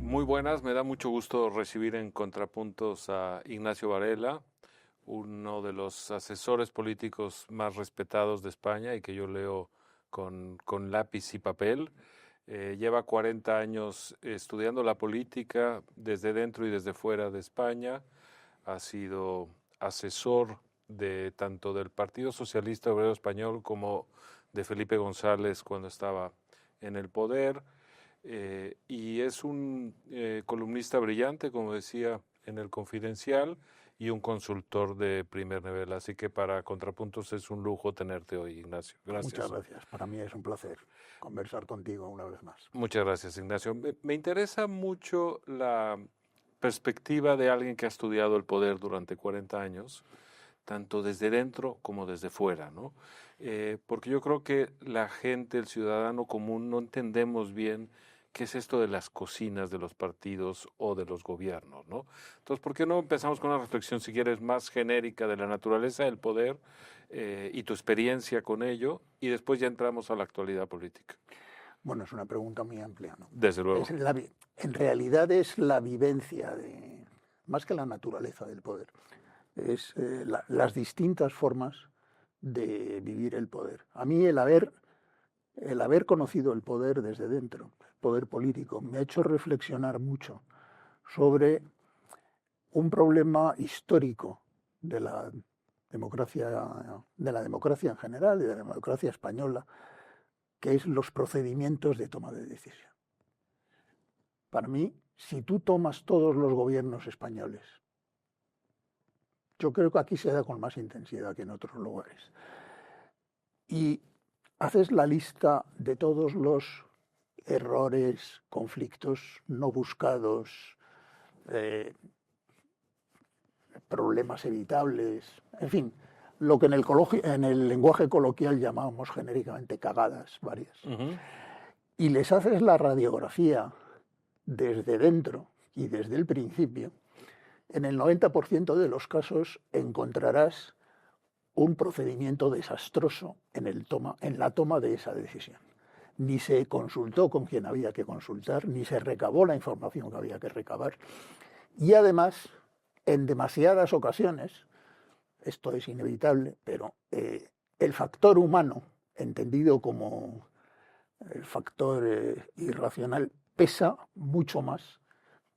Muy buenas, me da mucho gusto recibir en Contrapuntos a Ignacio Varela, uno de los asesores políticos más respetados de España y que yo leo con lápiz y papel. Lleva 40 años estudiando la política desde dentro y desde fuera de España. Ha sido asesor de tanto del Partido Socialista Obrero Español como de Felipe González cuando estaba en el poder. Y es un columnista brillante, como decía, en El Confidencial y un consultor de primer nivel. Así que para Contrapuntos es un lujo tenerte hoy, Ignacio. Gracias. Muchas gracias. Para mí es un placer conversar contigo una vez más. Muchas gracias, Ignacio. Me interesa mucho la perspectiva de alguien que ha estudiado el poder durante 40 años, tanto desde dentro como desde fuera, ¿no? Porque yo creo que la gente, el ciudadano común, no entendemos bien qué es esto de las cocinas de los partidos o de los gobiernos, ¿no? Entonces, ¿por qué no empezamos con una reflexión, si quieres, más genérica de la naturaleza del poder y tu experiencia con ello, y después ya entramos a la actualidad política? Bueno, es una pregunta muy amplia, ¿no? Desde luego. En realidad es la vivencia, más que la naturaleza del poder, es las distintas formas de vivir el poder. A mí el haber conocido el poder desde dentro, el poder político, me ha hecho reflexionar mucho sobre un problema histórico de la democracia en general y de la democracia española, que es los procedimientos de toma de decisión. Para mí, si tú tomas todos los gobiernos españoles, yo creo que aquí se da con más intensidad que en otros lugares, y haces la lista de todos los errores, conflictos no buscados, problemas evitables, en fin, lo que en el lenguaje coloquial llamamos genéricamente cagadas varias, y les haces la radiografía desde dentro y desde el principio, en el 90% de los casos encontrarás un procedimiento desastroso en la toma de esa decisión. Ni se consultó con quien había que consultar, ni se recabó la información que había que recabar. Y además, en demasiadas ocasiones, esto es inevitable, pero el factor humano, entendido como el factor irracional, pesa mucho más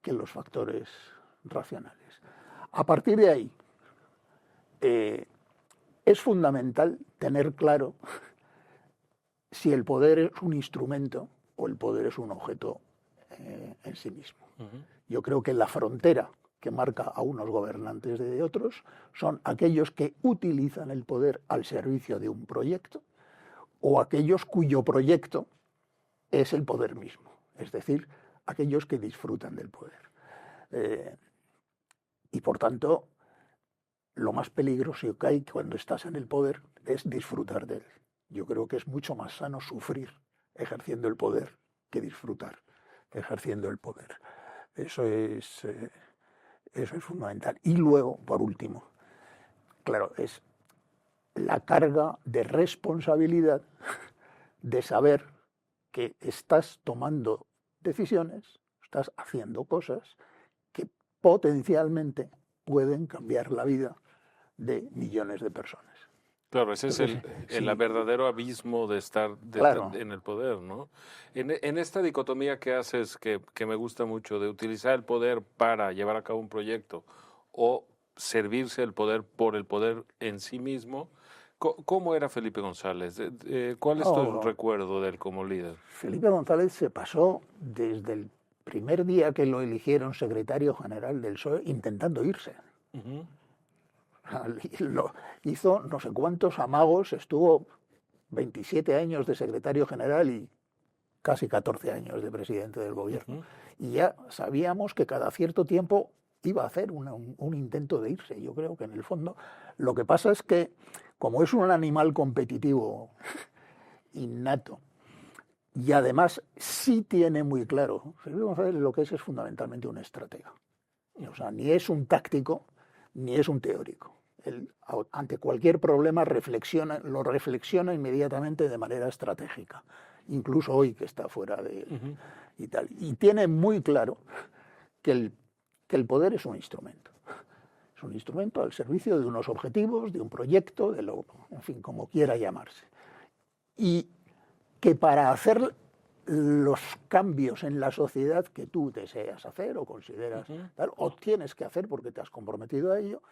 que los factores racionales. A partir de ahí, es fundamental tener claro si el poder es un instrumento o el poder es un objeto en sí mismo. Yo creo que la frontera que marca a unos gobernantes de otros son aquellos que utilizan el poder al servicio de un proyecto o aquellos cuyo proyecto es el poder mismo, es decir, aquellos que disfrutan del poder. Y por tanto, lo más peligroso que hay cuando estás en el poder es disfrutar de él. Yo creo que es mucho más sano sufrir ejerciendo el poder que disfrutar ejerciendo el poder. Eso es fundamental. Y luego, por último, claro, es la carga de responsabilidad de saber que estás tomando decisiones, estás haciendo cosas que potencialmente pueden cambiar la vida de millones de personas. Claro, ese es el verdadero abismo de estar en el poder, ¿no? En esta dicotomía que haces, que me gusta mucho, de utilizar el poder para llevar a cabo un proyecto o servirse del poder por el poder en sí mismo, ¿cómo era Felipe González? ¿Cuál es tu recuerdo de él como líder? Felipe González se pasó desde el primer día que lo eligieron secretario general del PSOE intentando irse. Hizo no sé cuántos amagos, estuvo 27 años de secretario general y casi 14 años de presidente del gobierno. Y ya sabíamos que cada cierto tiempo iba a hacer un intento de irse. Yo creo que en el fondo lo que pasa es que, como es un animal competitivo innato, y además sí tiene muy claro, Felipe González lo que es fundamentalmente un estratega. O sea, ni es un táctico, ni es un teórico. Él, ante cualquier problema, lo reflexiona inmediatamente de manera estratégica, incluso hoy que está fuera de él y tal. Y tiene muy claro que el poder es un instrumento. Es un instrumento al servicio de unos objetivos, de un proyecto, en fin, como quiera llamarse. Y que para hacer los cambios en la sociedad que tú deseas hacer o consideras tal, o tienes que hacer porque te has comprometido a ello,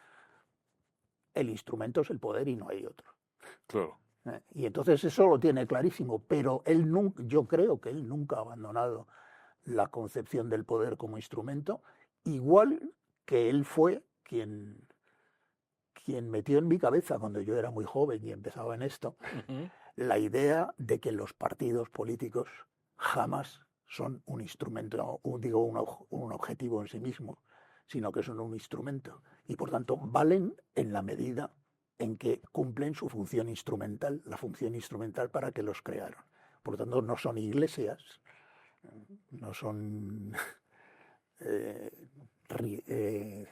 el instrumento es el poder y no hay otro. Claro. Y entonces eso lo tiene clarísimo, pero yo creo que él nunca ha abandonado la concepción del poder como instrumento, igual que él fue quien metió en mi cabeza cuando yo era muy joven y empezaba en esto, la idea de que los partidos políticos jamás son un instrumento, un objetivo en sí mismo, sino que son un instrumento y por tanto valen en la medida en que cumplen su función instrumental, la función instrumental para que los crearon. Por tanto, no son iglesias, no son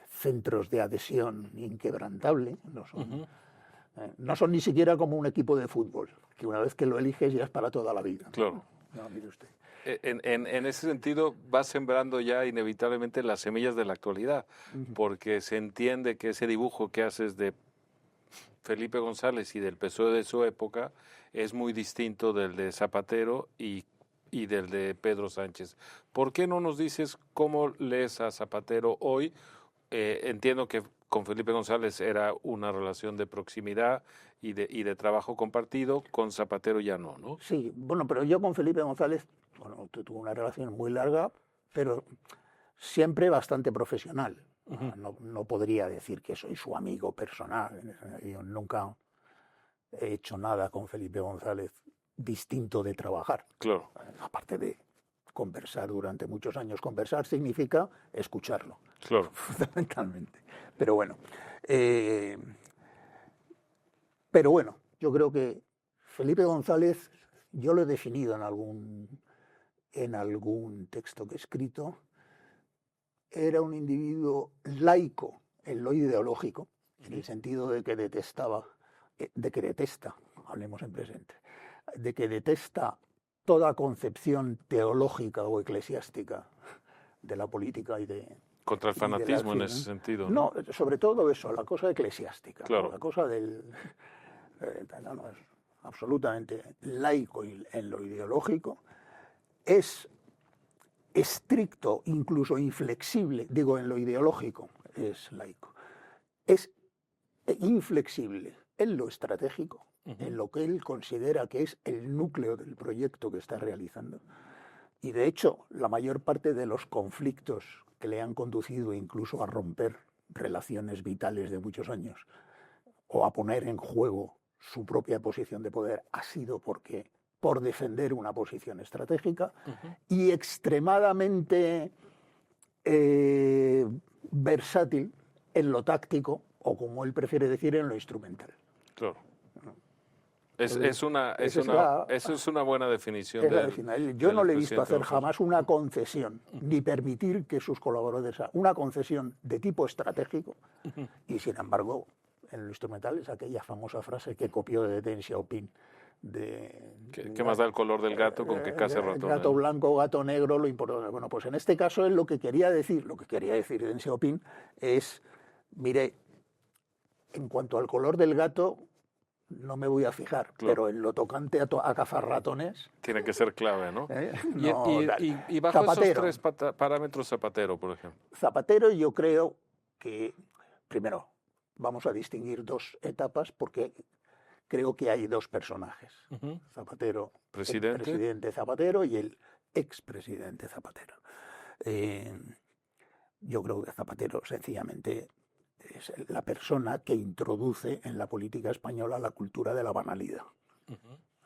centros de adhesión inquebrantable, no son ni siquiera como un equipo de fútbol, que una vez que lo eliges ya es para toda la vida. Claro. No, mire usted. En ese sentido, va sembrando ya inevitablemente las semillas de la actualidad, porque se entiende que ese dibujo que haces de Felipe González y del PSOE de su época es muy distinto del de Zapatero y del de Pedro Sánchez. ¿Por qué no nos dices cómo lees a Zapatero hoy? Entiendo que con Felipe González era una relación de proximidad y de trabajo compartido, con Zapatero ya no, ¿no? Sí, bueno, pero yo con Felipe González, bueno, tuve una relación muy larga, pero siempre bastante profesional. No podría decir que soy su amigo personal. Yo nunca he hecho nada con Felipe González distinto de trabajar. Claro. Aparte de conversar durante muchos años. Conversar significa escucharlo. Claro. Fundamentalmente. Pero bueno, yo creo que Felipe González, yo lo he definido en algún texto que he escrito, era un individuo laico en lo ideológico, en el sentido de que detesta, hablemos en presente, de que detesta toda concepción teológica o eclesiástica de la política y de... Contra el fanatismo en ese sentido. No, sobre todo eso, la cosa eclesiástica, claro. ¿no? La cosa del... es absolutamente laico en lo ideológico, es estricto, incluso inflexible, digo en lo ideológico, es laico, es inflexible en lo estratégico, en lo que él considera que es el núcleo del proyecto que está realizando. Y de hecho, la mayor parte de los conflictos que le han conducido incluso a romper relaciones vitales de muchos años o a poner en juego su propia posición de poder ha sido por defender una posición estratégica y extremadamente versátil en lo táctico o, como él prefiere decir, en lo instrumental. Claro. Eso es una buena definición. Yo no le he visto hacer jamás una concesión, ni permitir que sus colaboradores hagan una concesión de tipo estratégico, y sin embargo, en lo instrumental es aquella famosa frase que copió de Deng Xiaoping. ¿Qué más da el color del gato con que case ratón? Gato blanco, gato negro, lo importante. Bueno, pues en este caso él lo que quería decir Deng Xiaoping es, mire, en cuanto al color del gato, no me voy a fijar, claro, pero en lo tocante a cazar ratones... Tiene que ser clave, ¿no? No, y bajo Zapatero, esos tres parámetros, Zapatero, por ejemplo. Zapatero, yo creo que, primero, vamos a distinguir dos etapas porque creo que hay dos personajes. Zapatero, el presidente Zapatero y el expresidente Zapatero. Yo creo que Zapatero sencillamente es la persona que introduce en la política española la cultura de la banalidad,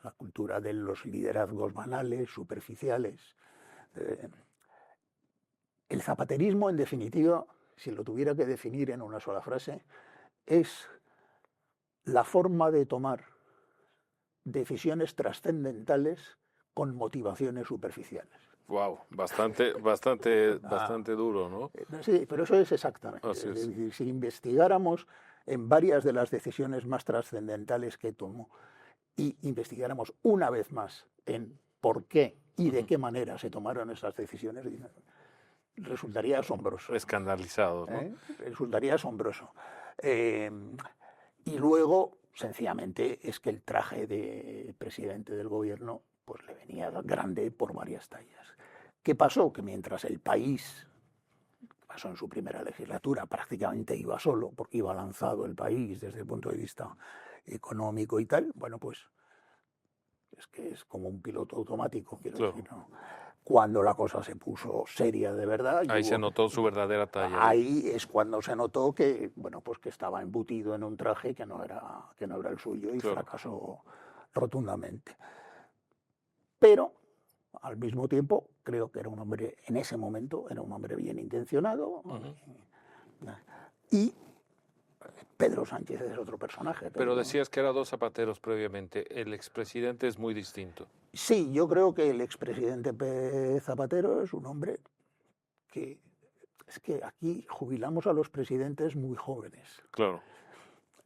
la cultura de los liderazgos banales, superficiales. El zapaterismo, en definitiva, si lo tuviera que definir en una sola frase, es la forma de tomar decisiones trascendentales con motivaciones superficiales. Wow, bastante duro, ¿no? Sí, pero eso es exactamente. Es decir, si investigáramos en varias de las decisiones más trascendentales que tomó y investigáramos una vez más en por qué y de qué manera se tomaron esas decisiones, resultaría asombroso. Escandalizados, ¿no? Resultaría asombroso. Y luego, sencillamente, es que el traje de presidente del gobierno pues le venía grande por varias tallas. ¿Qué pasó? Que mientras el país, pasó en su primera legislatura, prácticamente iba solo, porque iba lanzado el país desde el punto de vista económico y tal, bueno, pues es que es como un piloto automático, quiero decir, ¿no? Cuando la cosa se puso seria de verdad. Ahí se notó su verdadera talla. Ahí es cuando se notó que, bueno, pues que estaba embutido en un traje que no era el suyo y fracasó rotundamente. Pero, al mismo tiempo, creo que era un hombre, en ese momento, era un hombre bien intencionado. Y Pedro Sánchez es otro personaje. Pero decías que era dos Zapateros previamente. El expresidente es muy distinto. Sí, yo creo que el expresidente Zapatero es un hombre que... Es que aquí jubilamos a los presidentes muy jóvenes. Claro.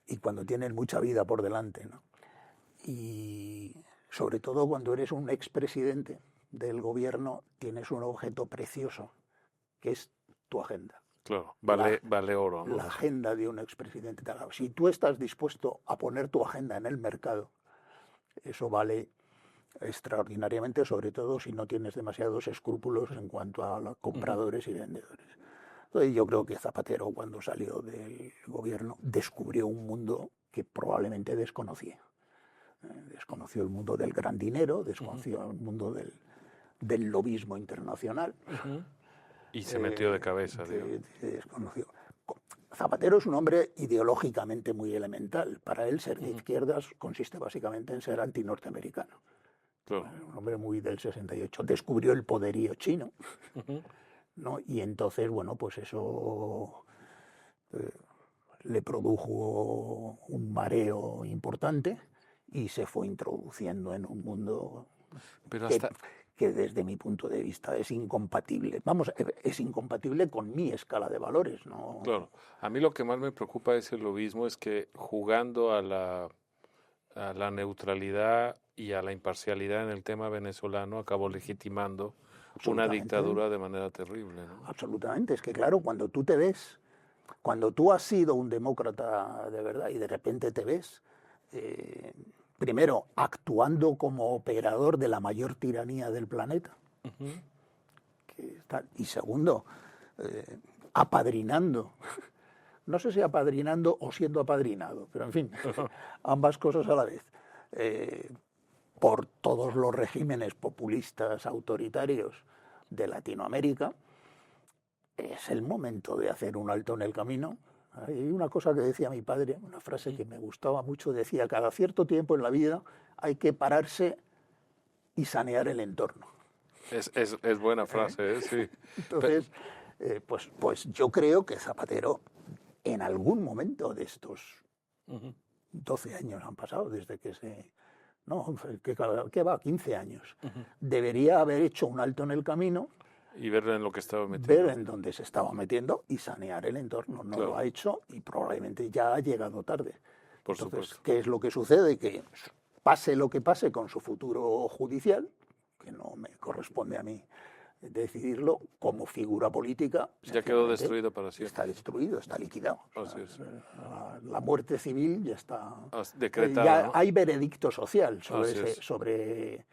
Y cuando tienen mucha vida por delante, ¿no? Y sobre todo cuando eres un expresidente del gobierno, tienes un objeto precioso, que es tu agenda. Claro, vale oro, ¿no? La agenda de un expresidente. Si tú estás dispuesto a poner tu agenda en el mercado, eso vale extraordinariamente, sobre todo si no tienes demasiados escrúpulos en cuanto a los compradores y vendedores. Entonces yo creo que Zapatero, cuando salió del gobierno, descubrió un mundo que probablemente desconocía. Desconoció el mundo del gran dinero, desconoció el mundo del lobismo internacional. Y se metió de cabeza. Desconoció. Zapatero es un hombre ideológicamente muy elemental. Para él ser de izquierdas consiste básicamente en ser antinorteamericano. Claro. Un hombre muy del 68. Descubrió el poderío chino. ¿No? Y entonces, bueno, pues eso le produjo un mareo importante y se fue introduciendo en un mundo que desde mi punto de vista es incompatible. Vamos, es incompatible con mi escala de valores, ¿no? Claro. A mí lo que más me preocupa de ese lobismo es que jugando a la neutralidad y a la imparcialidad en el tema venezolano acabó legitimando una dictadura de manera terrible, ¿no? Absolutamente. Es que claro, cuando tú te ves, cuando tú has sido un demócrata de verdad y de repente te ves, primero, actuando como operador de la mayor tiranía del planeta, y segundo, apadrinando, no sé si apadrinando o siendo apadrinado, pero en fin, ambas cosas a la vez, por todos los regímenes populistas autoritarios de Latinoamérica, es el momento de hacer un alto en el camino. Hay una cosa que decía mi padre, una frase que me gustaba mucho, decía: cada cierto tiempo en la vida hay que pararse y sanear el entorno. Es buena frase, sí. Entonces, pues yo creo que Zapatero, en algún momento de estos 12 años han pasado desde que se... No, que va, 15 años. Debería haber hecho un alto en el camino. Y ver en lo que estaba metiendo. Ver en dónde se estaba metiendo y sanear el entorno. No lo ha hecho y probablemente ya ha llegado tarde. Por supuesto. ¿Qué es lo que sucede? Que pase lo que pase con su futuro judicial, que no me corresponde a mí decidirlo, como figura política. Ya quedó destruido para siempre. Está destruido, está liquidado. Así es. La muerte civil ya está decretada. Ya, ¿no? Hay veredicto social sobre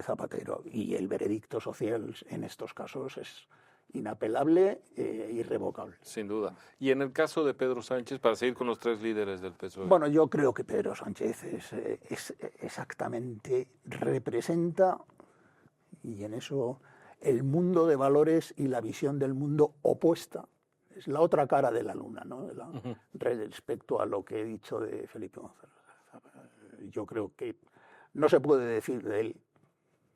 Zapatero, y el veredicto social en estos casos es inapelable e irrevocable. Sin duda. Y en el caso de Pedro Sánchez, para seguir con los tres líderes del PSOE. Bueno, yo creo que Pedro Sánchez es exactamente, representa, y en eso el mundo de valores y la visión del mundo opuesta, es la otra cara de la luna, ¿no? Respecto a lo que he dicho de Felipe González. Yo creo que no se puede decir de él,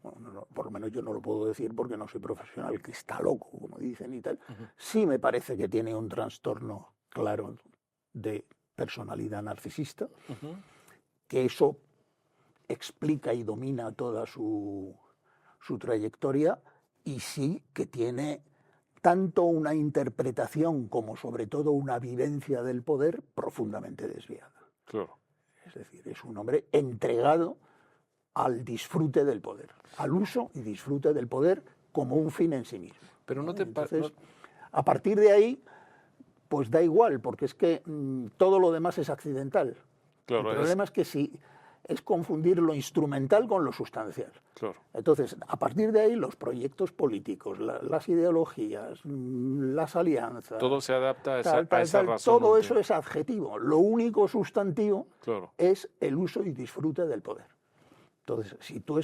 bueno, por lo menos yo no lo puedo decir porque no soy profesional, que está loco, como dicen y tal. Sí me parece que tiene un trastorno claro de personalidad narcisista, que eso explica y domina toda su trayectoria, y sí que tiene tanto una interpretación como sobre todo una vivencia del poder profundamente desviada. Claro. Es decir, es un hombre entregado al disfrute del poder, al uso y disfrute del poder como un fin en sí mismo. Pero no te Entonces, a partir de ahí, pues da igual, porque es que todo lo demás es accidental. Claro, el problema es que si es confundir lo instrumental con lo sustancial. Claro. Entonces, a partir de ahí, los proyectos políticos, las ideologías, las alianzas... Todo se adapta a esa razón. Todo eso es adjetivo. Lo único sustantivo es el uso y disfrute del poder. Entonces, si tú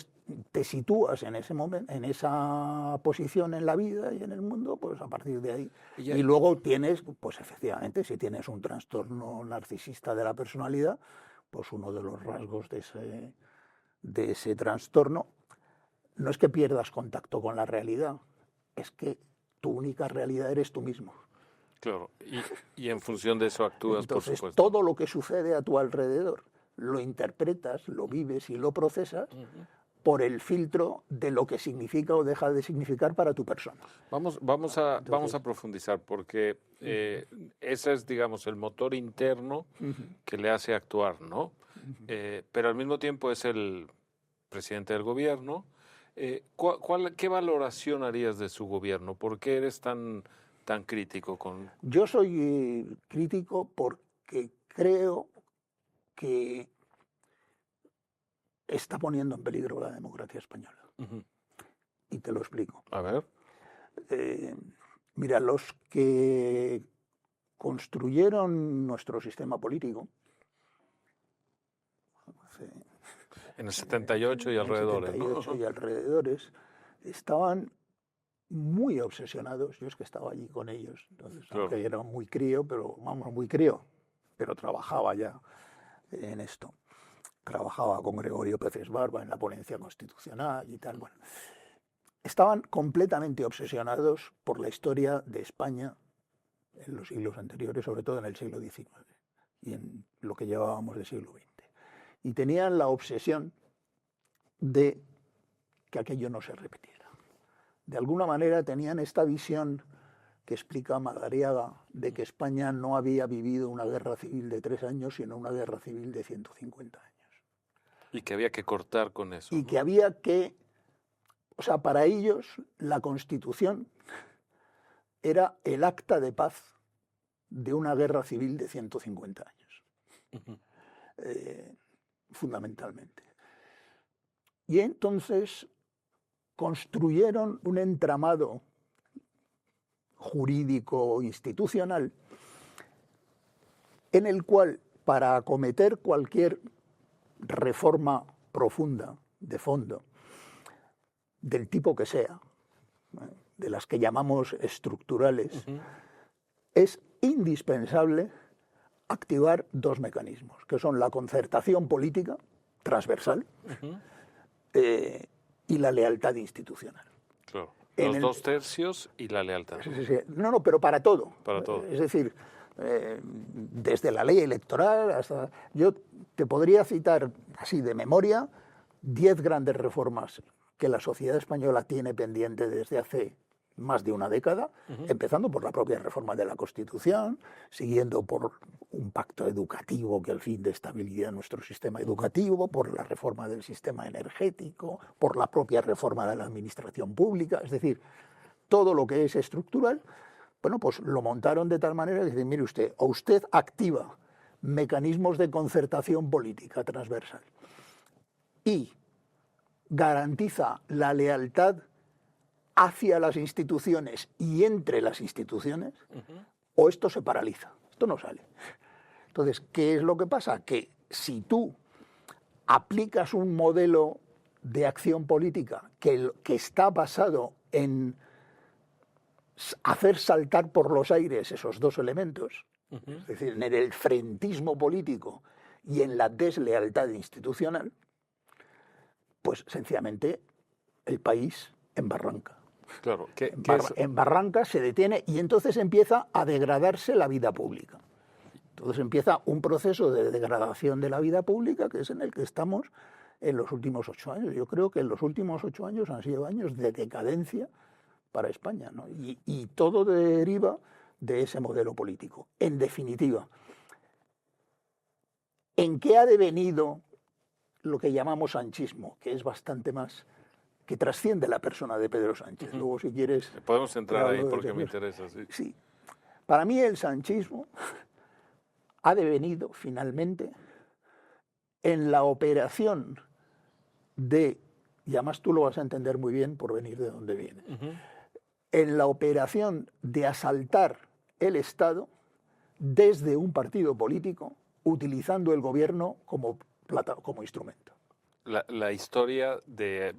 te sitúas en ese momento, en esa posición en la vida y en el mundo, pues a partir de ahí. Y luego tienes, pues efectivamente, si tienes un trastorno narcisista de la personalidad, pues uno de los rasgos de ese trastorno no es que pierdas contacto con la realidad, es que tu única realidad eres tú mismo. Claro, y en función de eso actúas, entonces, por supuesto. Todo lo que sucede a tu alrededor lo interpretas, lo vives y lo procesas por el filtro de lo que significa o deja de significar para tu persona. Vamos a profundizar, porque ese es, digamos, el motor interno que le hace actuar, ¿no? Pero al mismo tiempo es el presidente del gobierno. ¿Qué valoración harías de su gobierno? ¿Por qué eres tan crítico con...? Yo soy crítico porque creo que está poniendo en peligro la democracia española. Y te lo explico. A ver. Mira, los que construyeron nuestro sistema político... En el 78 y alrededores. En el 78 y alrededores, estaban muy obsesionados. Yo es que estaba allí con ellos. Entonces, aunque era muy crío, pero trabajaba ya en esto. Trabajaba con Gregorio Peces Barba en la ponencia constitucional y tal. Bueno, estaban completamente obsesionados por la historia de España en los siglos anteriores, sobre todo en el siglo XIX y en lo que llevábamos del siglo XX. Y tenían la obsesión de que aquello no se repitiera. De alguna manera tenían esta visión que explica Madariaga de que España no había vivido una guerra civil de 3 años, sino una guerra civil de 150 años. Y que había que cortar con eso. Y que había que... O sea, para ellos la Constitución era el acta de paz de una guerra civil de 150 años. Fundamentalmente. Y entonces construyeron un entramado jurídico institucional en el cual, para acometer cualquier reforma profunda, de fondo, del tipo que sea, de las que llamamos estructurales, es indispensable activar 2 mecanismos, que son la concertación política transversal y la lealtad institucional. Claro. Los 2 tercios y la lealtad. Sí. No, pero para todo. Para todo. Es decir, desde la ley electoral hasta... Yo te podría citar, así de memoria, 10 grandes reformas que la sociedad española tiene pendiente desde hace más de una década, empezando por la propia reforma de la Constitución, siguiendo por un pacto educativo que al fin de estabilidad nuestro sistema educativo, por la reforma del sistema energético, por la propia reforma de la administración pública, es decir, todo lo que es estructural, bueno, pues lo montaron de tal manera que dicen, mire usted, o usted activa mecanismos de concertación política transversal y garantiza la lealtad hacia las instituciones y entre las instituciones, o esto se paraliza, esto no sale. Entonces, ¿qué es lo que pasa? Que si tú aplicas un modelo de acción política que está basado en hacer saltar por los aires esos 2 elementos, es decir, en el frentismo político y en la deslealtad institucional, pues sencillamente el país embarranca. Claro, en Barranca se detiene y entonces empieza a degradarse la vida pública. Entonces empieza un proceso de degradación de la vida pública que es en el que estamos en los últimos 8 años. Yo creo que en los últimos 8 años han sido años de decadencia para España, ¿no? Y todo deriva de ese modelo político. En definitiva, ¿en qué ha devenido lo que llamamos sanchismo? Que es bastante más, que trasciende la persona de Pedro Sánchez. Luego, si quieres... Podemos entrar ahí porque me interesa, sí. Sí. Para mí el sanchismo ha devenido finalmente en la operación de, y además tú lo vas a entender muy bien por venir de donde vienes, en la operación de asaltar el Estado desde un partido político utilizando el gobierno como instrumento. La historia de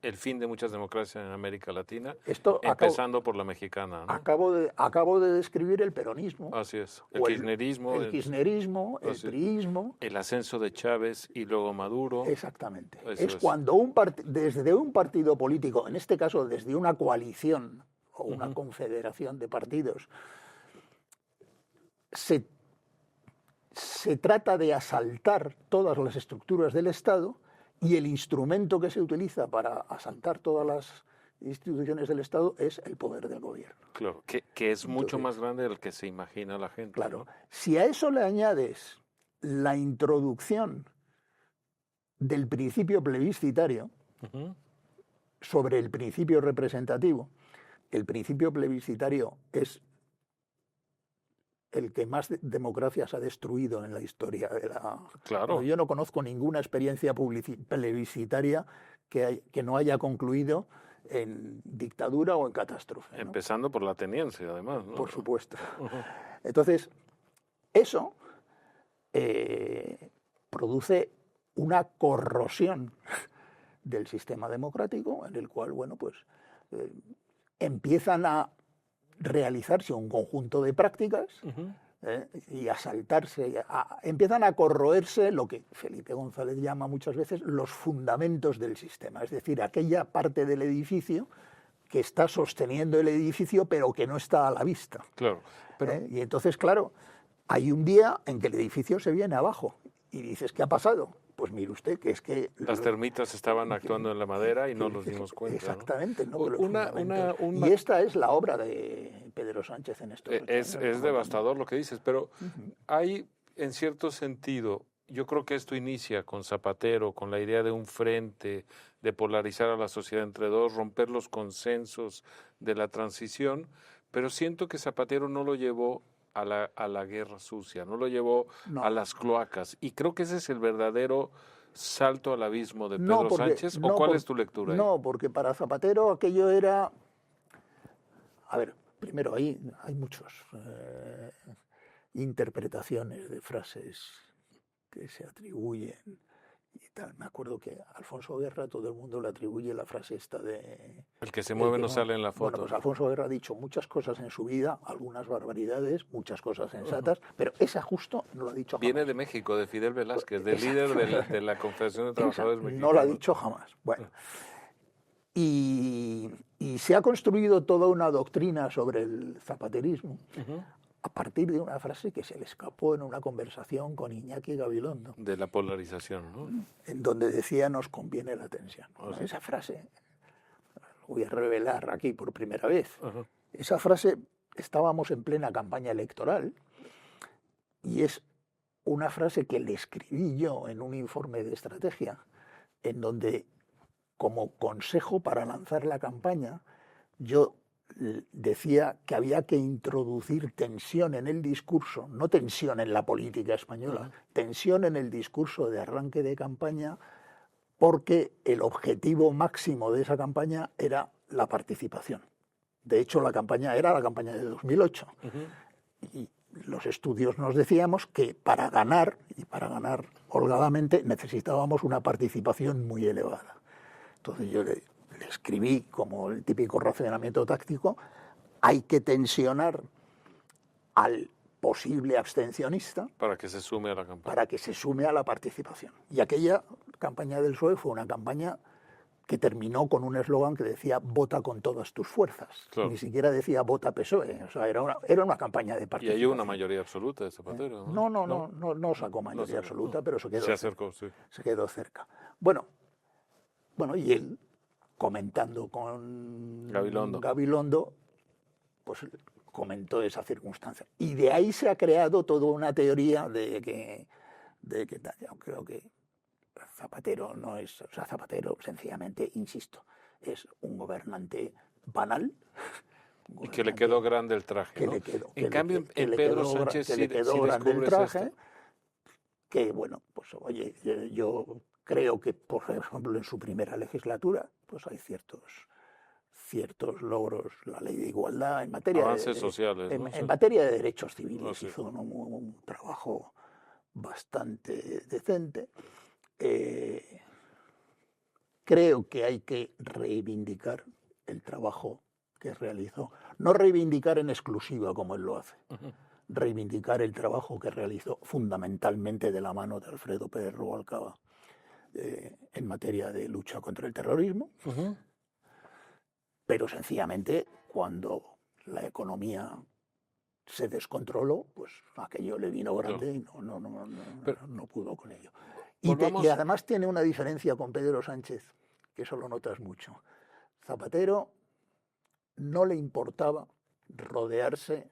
el fin de muchas democracias en América Latina, empezando por la mexicana, ¿no? Acabo de describir el peronismo. Así es. El kirchnerismo. El kirchnerismo, el priismo. El ascenso de Chávez y luego Maduro. Exactamente. Cuando desde un partido político, en este caso desde una coalición o una confederación de partidos, se trata de asaltar todas las estructuras del Estado, y el instrumento que se utiliza para asaltar todas las instituciones del Estado es el poder del gobierno. Claro, que es mucho más grande del que se imagina la gente. Claro. ¿No? Si a eso le añades la introducción del principio plebiscitario sobre el principio representativo, el principio plebiscitario es el que más democracias ha destruido en la historia de la... Claro. Yo no conozco ninguna experiencia plebiscitaria que no haya concluido en dictadura o en catástrofe, ¿no? Empezando por la ateniense, además, ¿no? Por supuesto. Entonces, eso produce una corrosión del sistema democrático en el cual, bueno, pues empiezan a realizarse un conjunto de prácticas y a saltarse, empiezan a corroerse lo que Felipe González llama muchas veces los fundamentos del sistema, es decir, aquella parte del edificio que está sosteniendo el edificio pero que no está a la vista. Claro. Y entonces, claro, hay un día en que el edificio se viene abajo y dices, ¿qué ha pasado? Pues mire usted, que es que... Las termitas estaban actuando en la madera y no nos dimos cuenta. Exactamente. ¿No? Y esta es la obra de Pedro Sánchez en estos 8 años. Es devastador lo que dices, pero hay, en cierto sentido, yo creo que esto inicia con Zapatero, con la idea de un frente, de polarizar a la sociedad entre dos, romper los consensos de la transición, pero siento que Zapatero no lo llevó a la guerra sucia, no lo llevó a las cloacas. Y creo que ese es el verdadero salto al abismo de Pedro Sánchez. ¿O cuál es tu lectura ahí? No, porque para Zapatero aquello era... A ver, primero, hay muchas interpretaciones de frases que se atribuyen y tal. Me acuerdo que a Alfonso Guerra todo el mundo le atribuye la frase esta de... El que se mueve no sale en la foto. Bueno, pues Alfonso Guerra ha dicho muchas cosas en su vida, algunas barbaridades, muchas cosas sensatas, pero esa justo no lo ha dicho jamás. Viene de México, de Fidel Velázquez, del líder de la Confederación de Trabajadores Mexicanos. No lo ha dicho jamás. Bueno, y se ha construido toda una doctrina sobre el zapaterismo a partir de una frase que se le escapó en una conversación con Iñaki Gabilondo. De la polarización, ¿no? En donde decía, nos conviene la tensión. Sí. Esa frase, voy a revelar aquí por primera vez, esa frase, estábamos en plena campaña electoral y es una frase que le escribí yo en un informe de estrategia, en donde, como consejo para lanzar la campaña, yo decía que había que introducir tensión en el discurso, no tensión en la política española, tensión en el discurso de arranque de campaña, porque el objetivo máximo de esa campaña era la participación. De hecho, la campaña era la campaña de 2008. Y los estudios nos decíamos que para ganar, y para ganar holgadamente, necesitábamos una participación muy elevada. Entonces yo le escribí como el típico razonamiento táctico, hay que tensionar al posible abstencionista para que se sume a la campaña. Para que se sume a la participación. Y aquella campaña del PSOE fue una campaña que terminó con un eslogan que decía vota con todas tus fuerzas. Claro. Ni siquiera decía vota PSOE. O sea, era una campaña de participación. Y hay una mayoría absoluta de Zapatero. No sacó mayoría absoluta, pero se quedó se acercó, cerca. Se quedó cerca. Bueno, y él comentando con Gabilondo, pues comentó esa circunstancia. Y de ahí se ha creado toda una teoría de que yo creo que Zapatero no es, o sea, Zapatero sencillamente, insisto, es un gobernante banal. Y que le quedó grande el traje, ¿no? En cambio, en Pedro Sánchez sí descubres esto. Que bueno, pues oye, yo creo que, por ejemplo, en su primera legislatura, pues hay ciertos logros, la ley de igualdad en materia avances sociales, ¿no? en materia de derechos civiles, hizo un trabajo bastante decente. Creo que hay que reivindicar el trabajo que realizó, no reivindicar en exclusiva como él lo hace, reivindicar el trabajo que realizó fundamentalmente de la mano de Alfredo Pérez Rubalcaba en materia de lucha contra el terrorismo, pero sencillamente cuando la economía se descontroló, pues aquello le vino grande y no pudo con ello. Y además tiene una diferencia con Pedro Sánchez, que eso lo notas mucho. Zapatero no le importaba rodearse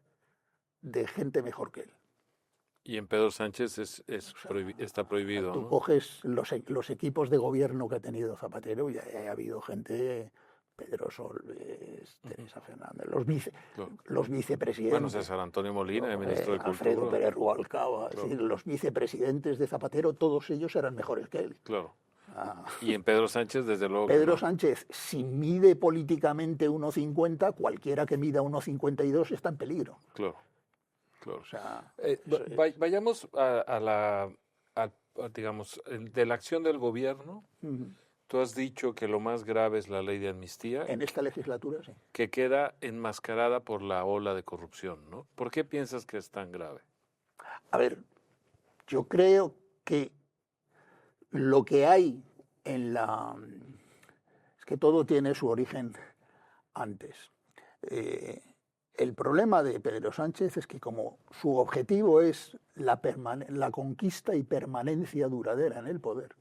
de gente mejor que él. Y en Pedro Sánchez está prohibido. Tú coges los equipos de gobierno que ha tenido Zapatero y ha habido gente, Pedro Solbes, Teresa Fernández, los vicepresidentes. Bueno, César Antonio Molina, el ministro de Cultura. Alfredo Pérez Rubalcaba, es decir, los vicepresidentes de Zapatero, todos ellos eran mejores que él. Claro. Y en Pedro Sánchez, desde luego. Pedro Sánchez, si mide políticamente 1,50, cualquiera que mida 1,52 está en peligro. Claro. Claro. O sea, vayamos digamos, de la acción del gobierno. Tú has dicho que lo más grave es la ley de amnistía. En esta legislatura, sí. Que queda enmascarada por la ola de corrupción, ¿no? ¿Por qué piensas que es tan grave? A ver, yo creo que lo que hay en la... Es que todo tiene su origen antes. El problema de Pedro Sánchez es que como su objetivo es la conquista y permanencia duradera en el poder,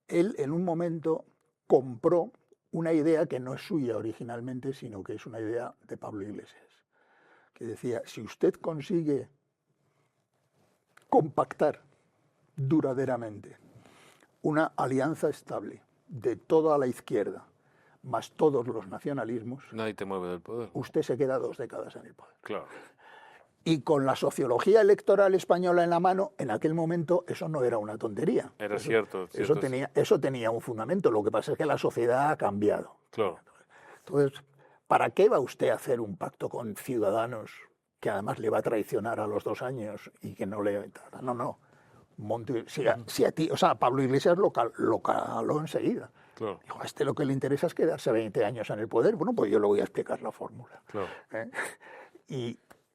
él en un momento compró una idea que no es suya originalmente, sino que es una idea de Pablo Iglesias, que decía, si usted consigue compactar duraderamente una alianza estable de toda la izquierda, más todos los nacionalismos, nadie te mueve del poder. Usted se queda 2 décadas en el poder. Claro. Y con la sociología electoral española en la mano, en aquel momento eso no era una tontería. Era cierto. Eso tenía un fundamento. Lo que pasa es que la sociedad ha cambiado. Claro. Entonces, ¿para qué va usted a hacer un pacto con Ciudadanos que además le va a traicionar a los 2 años y que no le... No. Si a ti, o sea, Pablo Iglesias lo caló enseguida. Claro. Dijo, a este lo que le interesa es quedarse 20 años en el poder. Bueno, pues yo le voy a explicar la fórmula. Claro.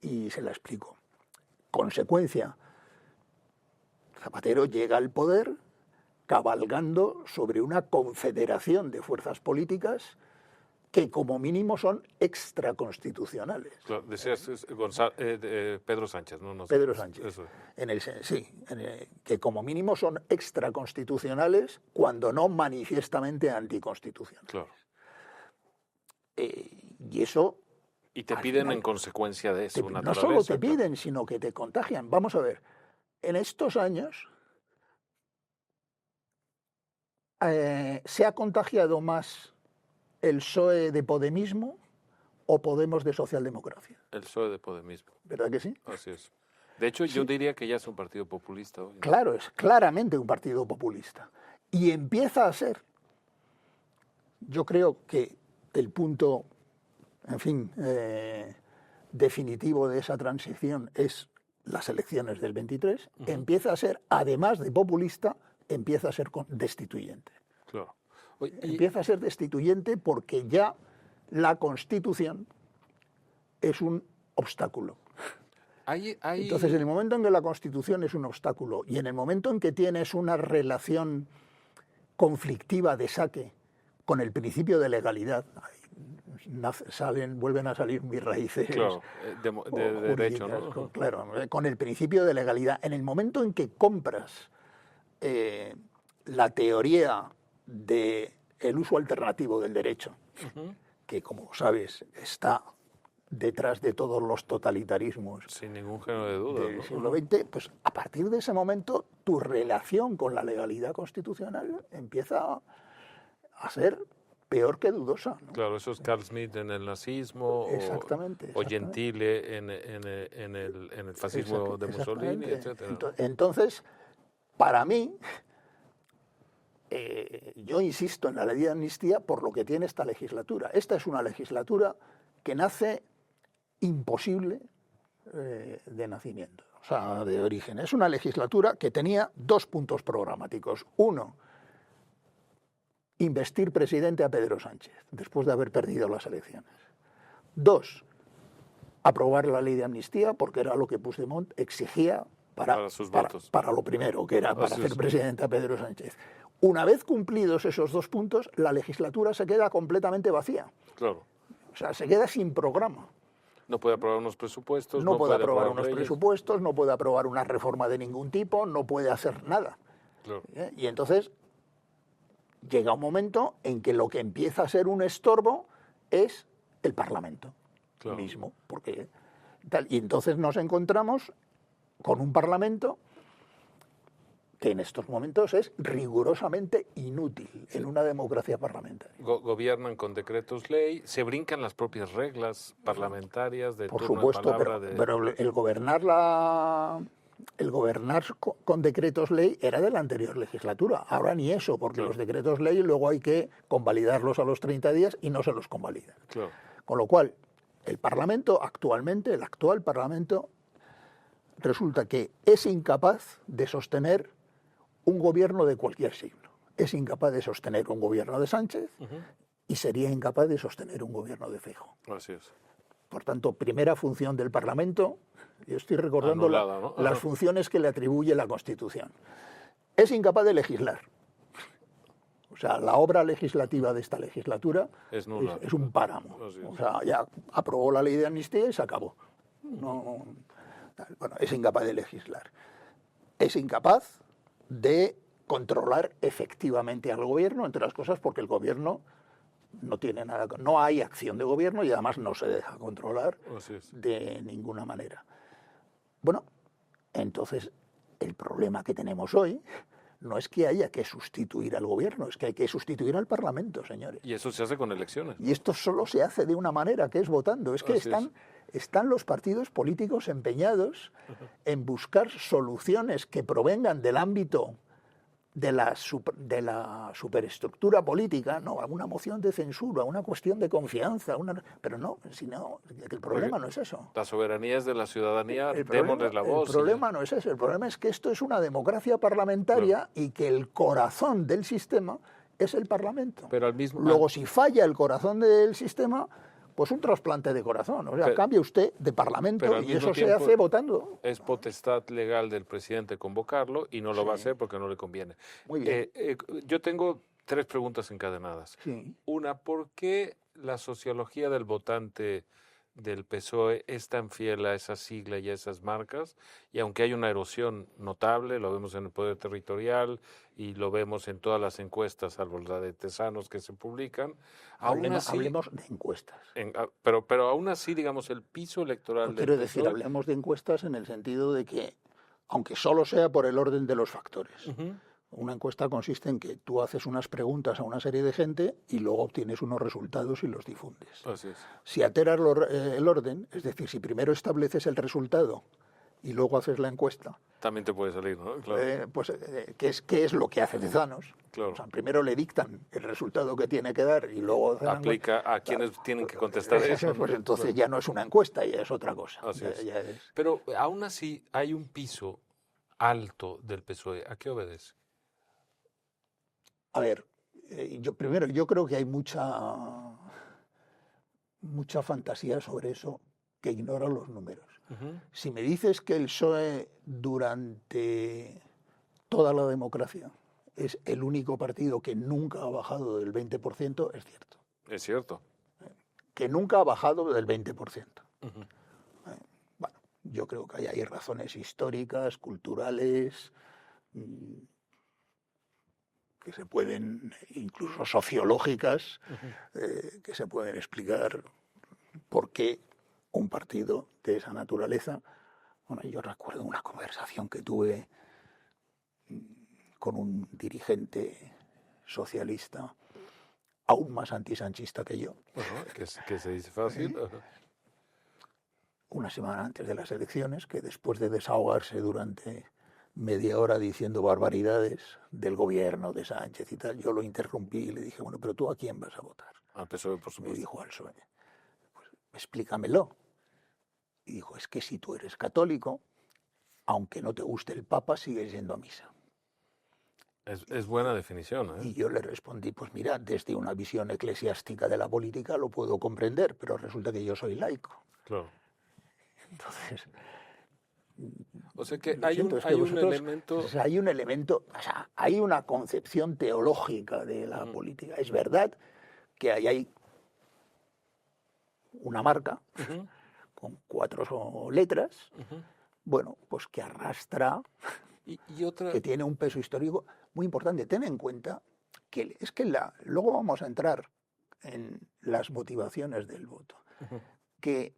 Y se la explico. Consecuencia, Zapatero llega al poder cabalgando sobre una confederación de fuerzas políticas que como mínimo son extraconstitucionales. Claro, decías Pedro Sánchez, ¿no? Pedro Sánchez. Eso. Que como mínimo son extraconstitucionales cuando no manifiestamente anticonstitucionales. Claro. Y eso... Y te piden en consecuencia de eso, no solo te piden, sino que te contagian. Vamos a ver, en estos años se ha contagiado más el PSOE de podemismo o Podemos de socialdemocracia. El PSOE de podemismo. ¿Verdad que sí? Así es. De hecho, yo diría que ya es un partido populista hoy, ¿no? Claro, es claramente un partido populista. Y empieza a ser, yo creo que el punto... En fin, definitivo de esa transición es las elecciones del 23, empieza a ser, además de populista, empieza a ser destituyente. Claro. Empieza a ser destituyente porque ya la Constitución es un obstáculo. Entonces, en el momento en que la Constitución es un obstáculo y en el momento en que tienes una relación conflictiva de saque con el principio de legalidad, vuelven a salir mis raíces. Claro, de derecho, ¿no? Claro, con el principio de legalidad. En el momento en que compras la teoría de el uso alternativo del derecho, que como sabes está detrás de todos los totalitarismos sin ningún género de duda, del ¿no? siglo XX, pues a partir de ese momento tu relación con la legalidad constitucional empieza a ser peor que dudosa, ¿no? Claro, eso es Carl Smith en el nazismo, Exactamente, o exactamente. Gentile en el fascismo de Mussolini, Exactamente. etc. Entonces, para mí, yo insisto en la ley de amnistía por lo que tiene esta legislatura. Esta es una legislatura que nace imposible de nacimiento, o sea, de origen. Es una legislatura que tenía 2 puntos programáticos. Uno, investir presidente a Pedro Sánchez, después de haber perdido las elecciones. 2, aprobar la ley de amnistía, porque era lo que Puigdemont exigía para sus votos. Para lo primero, que era para hacer presidente a Pedro Sánchez. Una vez cumplidos esos 2 puntos, la legislatura se queda completamente vacía. Claro. O sea, se queda sin programa. No puede aprobar unos presupuestos. No puede aprobar unos leyes. presupuestos, no puede aprobar una reforma de ningún tipo, no puede hacer nada. Claro. Y entonces llega un momento en que lo que empieza a ser un estorbo es el Parlamento mismo. Porque, y entonces nos encontramos con un Parlamento que en estos momentos es rigurosamente inútil en una democracia parlamentaria. Gobiernan con decretos ley, se brincan las propias reglas parlamentarias de por turno supuesto, de palabra. Pero el gobernar con decretos ley era de la anterior legislatura. Ahora ni eso, porque los decretos ley luego hay que convalidarlos a los 30 días y no se los convalidan. Claro. Con lo cual, el Parlamento actualmente, el actual Parlamento, resulta que es incapaz de sostener un gobierno de cualquier signo. Es incapaz de sostener un gobierno de Sánchez y sería incapaz de sostener un gobierno de Feijóo. Así es. Por tanto, primera función del Parlamento, yo estoy recordando Anulada, ¿no? las funciones que le atribuye la Constitución. Es incapaz de legislar. O sea, la obra legislativa de esta legislatura es nula. Es un páramo. O sea, ya aprobó la ley de amnistía y se acabó. No, bueno, es incapaz de legislar. Es incapaz de controlar efectivamente al gobierno, entre las cosas porque el gobierno no tiene nada, no hay acción de gobierno y además no se deja controlar de ninguna manera. Bueno, entonces el problema que tenemos hoy no es que haya que sustituir al gobierno, es que hay que sustituir al Parlamento, señores. Y eso se hace con elecciones. Y esto solo se hace de una manera, que es votando. Es que están los partidos políticos empeñados en buscar soluciones que provengan del ámbito de la superestructura política, no, una moción de censura, una cuestión de confianza, pero no, sino, el problema no es eso. La soberanía es de la ciudadanía, démosles la voz. El problema no es eso, el problema es que esto es una democracia parlamentaria y que el corazón del sistema es el Parlamento. Pero luego, si falla el corazón del sistema, pues un trasplante de corazón. O sea, cambia usted de Parlamento y eso se hace votando. Es potestad legal del presidente convocarlo y no lo va a hacer porque no le conviene. Muy bien. Yo tengo 3 preguntas encadenadas. Sí. Una, ¿por qué la sociología del votante del PSOE es tan fiel a esa sigla y a esas marcas? Y aunque hay una erosión notable, lo vemos en el poder territorial y lo vemos en todas las encuestas, salvo la de Tesanos que se publican, hablemos de encuestas. Pero aún así, digamos, el piso electoral del quiero decir, hablemos de encuestas en el sentido de que, aunque solo sea por el orden de los factores, una encuesta consiste en que tú haces unas preguntas a una serie de gente y luego obtienes unos resultados y los difundes. Así es. Si alteras el orden, es decir, si primero estableces el resultado y luego haces la encuesta, también te puede salir, ¿no? Claro. ¿Qué es lo que hace Tesanos? Claro. O sea, primero le dictan el resultado que tiene que dar y luego aplica a quienes tienen que contestar eso. Pues entonces ya no es una encuesta, ya es otra cosa. Así es. Pero aún así hay un piso alto del PSOE. ¿A qué obedece? A ver, yo creo que hay mucha fantasía sobre eso que ignora los números. Si me dices que el PSOE durante toda la democracia es el único partido que nunca ha bajado del 20%, es cierto. Es cierto. Que nunca ha bajado del 20%. Bueno, yo creo que hay razones históricas, culturales, que se pueden, incluso sociológicas, que se pueden explicar por qué un partido de esa naturaleza. Bueno, yo recuerdo una conversación que tuve con un dirigente socialista aún más antisanchista que yo. Que se dice fácil. Una semana antes de las elecciones, que después de desahogarse durante media hora diciendo barbaridades del gobierno de Sánchez y tal, yo lo interrumpí y le dije, bueno, pero ¿tú a quién vas a votar? Al PSOE, por supuesto. Me dijo, al PSOE. Pues explícamelo. Y dijo, es que si tú eres católico, aunque no te guste el Papa, sigues yendo a misa. Es buena definición, ¿eh? Y yo le respondí, pues mira, desde una visión eclesiástica de la política lo puedo comprender, pero resulta que yo soy laico. Claro. Entonces, o sea que hay un elemento... O sea, hay un elemento, o sea, hay una concepción teológica de la política. Es verdad que hay una marca con 4 letras, bueno, pues que arrastra, y otra... que tiene un peso histórico muy importante. Ten en cuenta que es que luego vamos a entrar en las motivaciones del voto, que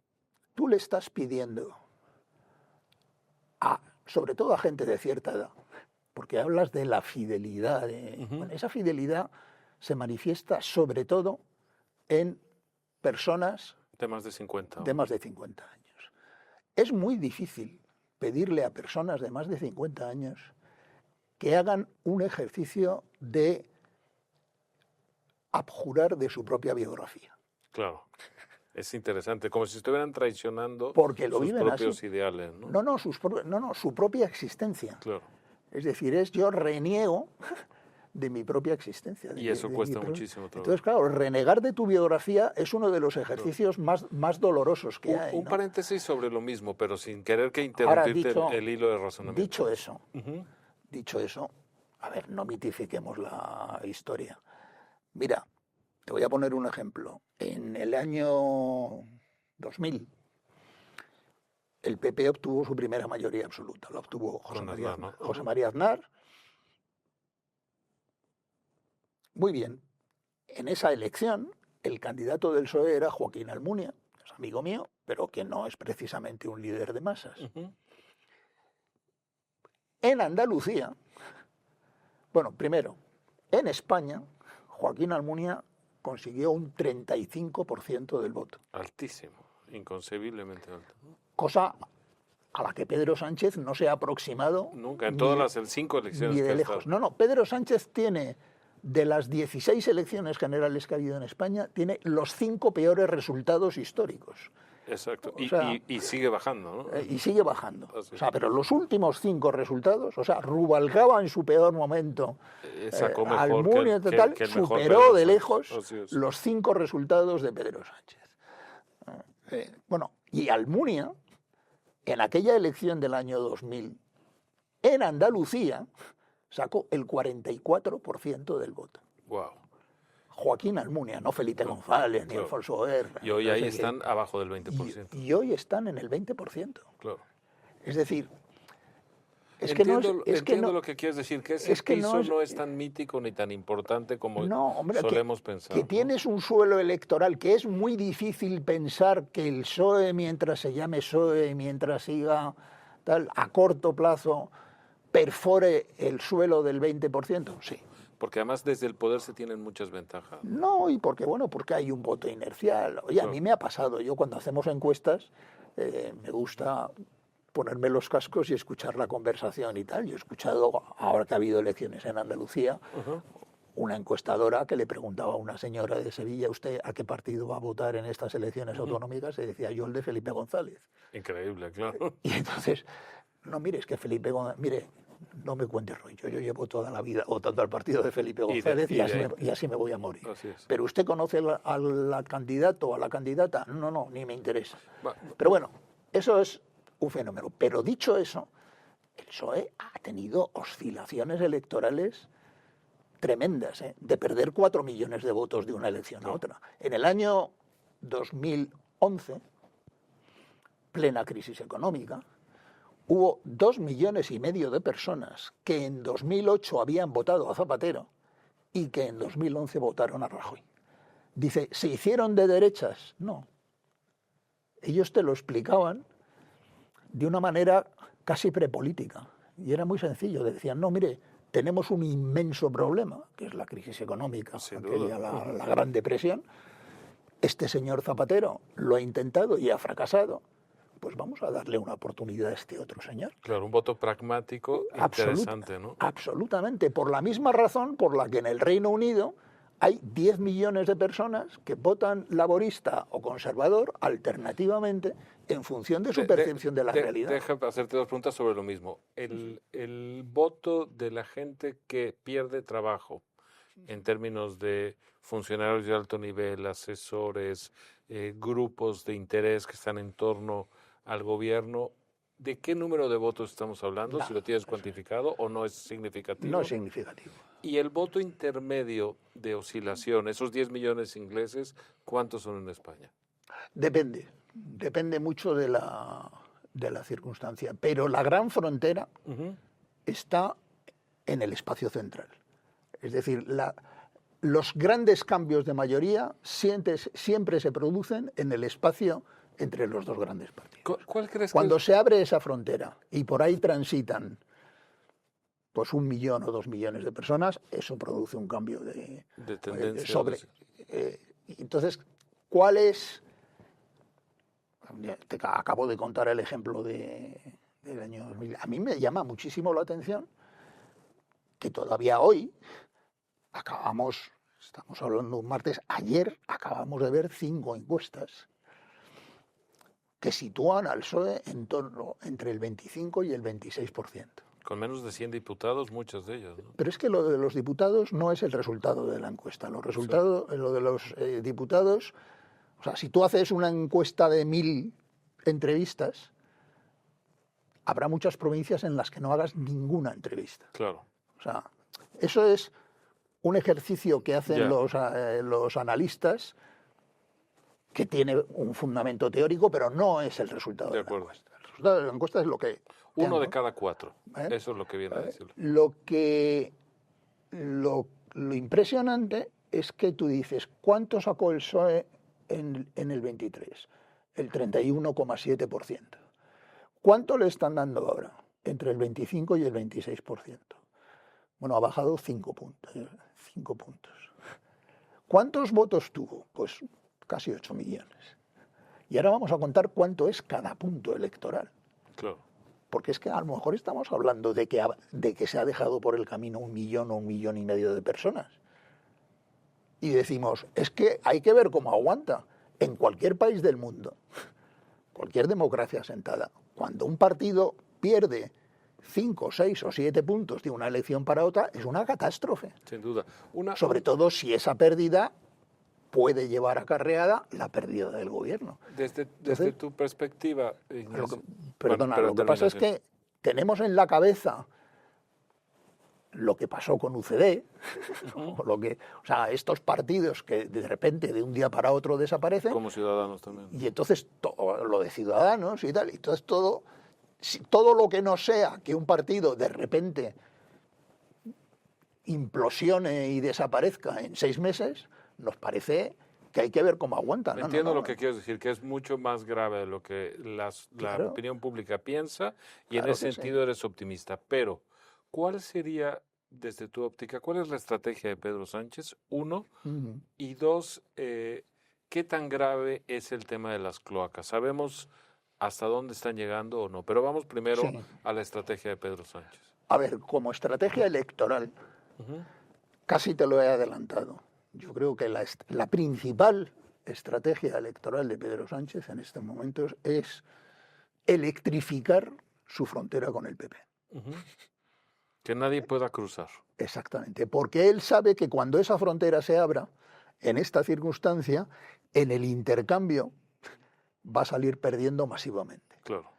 tú le estás pidiendo sobre todo a gente de cierta edad, porque hablas de la fidelidad. Bueno, esa fidelidad se manifiesta sobre todo en personas de más de 50. De más de 50 años. Es muy difícil pedirle a personas de más de 50 años que hagan un ejercicio de abjurar de su propia biografía. Claro. Es interesante, como si estuvieran traicionando porque lo sus viven propios así. ideales, ¿no? No, su propia existencia. Claro. Es decir, yo reniego de mi propia existencia. Y eso cuesta muchísimo trabajo. Entonces, claro, renegar de tu biografía es uno de los ejercicios más dolorosos que hay. Un ¿no? paréntesis sobre lo mismo, pero sin querer que interrumpirte el hilo de razonamiento. Dicho eso, a ver, no mitifiquemos la historia. Mira, te voy a poner un ejemplo. En el año 2000, el PP obtuvo su primera mayoría absoluta. La obtuvo José María Aznar. Muy bien. En esa elección, el candidato del PSOE era Joaquín Almunia, que es amigo mío, pero que no es precisamente un líder de masas. En Andalucía, bueno, primero, en España, Joaquín Almunia consiguió un 35% del voto. Altísimo, inconcebiblemente alto. Cosa a la que Pedro Sánchez no se ha aproximado. Nunca, en todas las 5 elecciones. Ni de lejos. No, Pedro Sánchez tiene, de las 16 elecciones generales que ha habido en España, tiene los 5 peores resultados históricos. Exacto, y sigue bajando, ¿no? Y sigue bajando. O sea, pero los últimos 5 resultados, o sea, Rubalcaba en su peor momento, sacó mejor Almunia que el superó de lejos los 5 resultados de Pedro Sánchez. Bueno, y Almunia, en aquella elección del año 2000, en Andalucía, sacó el 44% del voto. Wow. Joaquín Almunia, no Felipe González, ni Alfonso Guerra. Y hoy ahí están abajo del 20%. Y hoy están en el 20%. Claro. Es decir, entiendo lo que quieres decir, que ese piso no es tan mítico ni tan importante como solemos pensar. Que tienes un suelo electoral que es muy difícil pensar que el PSOE, mientras se llame PSOE, mientras siga tal, a corto plazo, perfore el suelo del 20%, sí. Porque además desde el poder se tienen muchas ventajas. No, y porque hay un voto inercial. Oye, a mí me ha pasado, yo cuando hacemos encuestas me gusta ponerme los cascos y escuchar la conversación y tal. Yo he escuchado, ahora que ha habido elecciones en Andalucía, una encuestadora que le preguntaba a una señora de Sevilla, ¿usted a qué partido va a votar en estas elecciones autonómicas? Y decía, yo el de Felipe González. Increíble, claro. Y entonces, no, mire, es que Felipe González, mire, no me cuente rollo, yo llevo toda la vida votando al partido de Felipe González y así me voy a morir. Pero usted conoce al candidato o a la candidata, no, ni me interesa. Pero bueno, eso es un fenómeno. Pero dicho eso, el PSOE ha tenido oscilaciones electorales tremendas, de perder 4 millones de votos de una elección a otra. En el año 2011, plena crisis económica, hubo 2,5 millones de personas que en 2008 habían votado a Zapatero y que en 2011 votaron a Rajoy. Dice, ¿se hicieron de derechas? No. Ellos te lo explicaban de una manera casi prepolítica. Y era muy sencillo. Decían, no, mire, tenemos un inmenso problema, que es la crisis económica, la Gran Depresión. Este señor Zapatero lo ha intentado y ha fracasado. Pues vamos a darle una oportunidad a este otro señor. Claro, un voto pragmático interesante, ¿no? Absolutamente. Por la misma razón por la que en el Reino Unido hay 10 millones de personas que votan laborista o conservador alternativamente en función de su percepción de la realidad. Déjame hacerte dos preguntas sobre lo mismo. El voto de la gente que pierde trabajo en términos de funcionarios de alto nivel, asesores, grupos de interés que están en torno al gobierno, ¿de qué número de votos estamos hablando? Si lo tienes cuantificado o no es significativo. No es significativo. Y el voto intermedio de oscilación, esos 10 millones ingleses, ¿cuántos son en España? Depende mucho de la circunstancia, pero la gran frontera está en el espacio central. Es decir, los grandes cambios de mayoría siempre se producen en el espacio entre los dos grandes partidos. ¿Cuál crees Cuando se abre esa frontera y por ahí transitan pues 1 millón o 2 millones de personas, eso produce un cambio de tendencia. Entonces, ¿cuál es? Te acabo de contar el ejemplo del año 2000. A mí me llama muchísimo la atención que todavía hoy estamos hablando un martes, ayer acabamos de ver 5 encuestas que sitúan al PSOE en torno entre el 25 y el 26%. Con menos de 100 diputados, muchos de ellos, ¿no? Pero es que lo de los diputados no es el resultado de la encuesta. Lo de los diputados, o sea, si tú haces una encuesta de 1000 entrevistas, habrá muchas provincias en las que no hagas ninguna entrevista. Claro. O sea, eso es un ejercicio que hacen los analistas que tiene un fundamento teórico, pero no es el resultado de la encuesta. El resultado de la encuesta es lo que... Uno de cada 4. Eso es lo que viene a decirlo. Lo impresionante es que tú dices, ¿cuánto sacó el PSOE en el 23? El 31,7%. ¿Cuánto le están dando ahora? Entre el 25 y el 26%. Bueno, ha bajado 5 puntos. 5 puntos. ¿Cuántos votos tuvo? Pues casi 8 millones. Y ahora vamos a contar cuánto es cada punto electoral. Claro. Porque es que a lo mejor estamos hablando de que se ha dejado por el camino 1 millón o 1,5 millones de personas. Y decimos, es que hay que ver cómo aguanta. En cualquier país del mundo, cualquier democracia asentada, cuando un partido pierde 5, 6 o 7 puntos de una elección para otra, es una catástrofe. Sin duda. Sobre todo si esa pérdida puede llevar acarreada la pérdida del gobierno. Desde tu perspectiva, Ignacio. Lo que pasa es que tenemos en la cabeza lo que pasó con UCD, o sea, estos partidos que de repente de un día para otro desaparecen. Como Ciudadanos también. Y entonces lo de Ciudadanos y tal, y entonces todo lo que no sea que un partido de repente implosione y desaparezca en 6 meses, nos parece que hay que ver cómo aguantan. Entiendo lo que quieres decir, que es mucho más grave de lo que la opinión pública piensa, y en ese sentido eres optimista. Pero, ¿cuál sería, desde tu óptica, cuál es la estrategia de Pedro Sánchez? 1, y 2, ¿qué tan grave es el tema de las cloacas? ¿Sabemos hasta dónde están llegando o no? Pero vamos primero a la estrategia de Pedro Sánchez. A ver, como estrategia electoral, casi te lo he adelantado. Yo creo que la principal estrategia electoral de Pedro Sánchez en estos momentos es electrificar su frontera con el PP. Que nadie pueda cruzar. Exactamente, porque él sabe que cuando esa frontera se abra, en esta circunstancia, en el intercambio, va a salir perdiendo masivamente. Claro.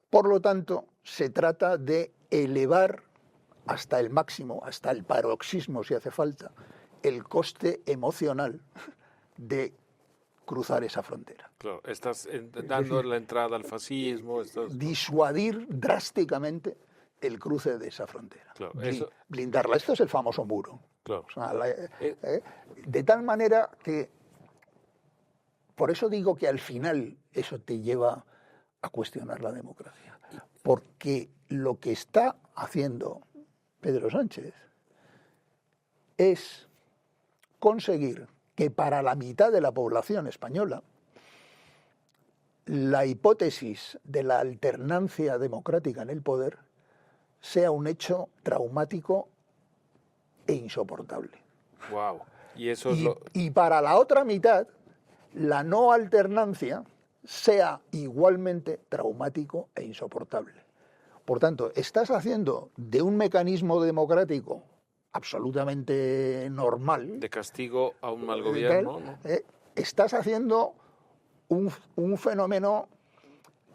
Por lo tanto, se trata de elevar hasta el máximo, hasta el paroxismo si hace falta, el coste emocional de cruzar esa frontera. Claro, estás dando la entrada al fascismo. Disuadir drásticamente el cruce de esa frontera. Claro, blindarla. Esto es el famoso muro. Claro. O sea, de tal manera que, por eso digo que al final eso te lleva a cuestionar la democracia. Porque lo que está haciendo Pedro Sánchez es conseguir que para la mitad de la población española la hipótesis de la alternancia democrática en el poder sea un hecho traumático e insoportable. Wow. Y para la otra mitad, la no alternancia sea igualmente traumático e insoportable. Por tanto, estás haciendo de un mecanismo democrático absolutamente normal, de castigo a un mal gobierno, ¿no? Estás haciendo un fenómeno,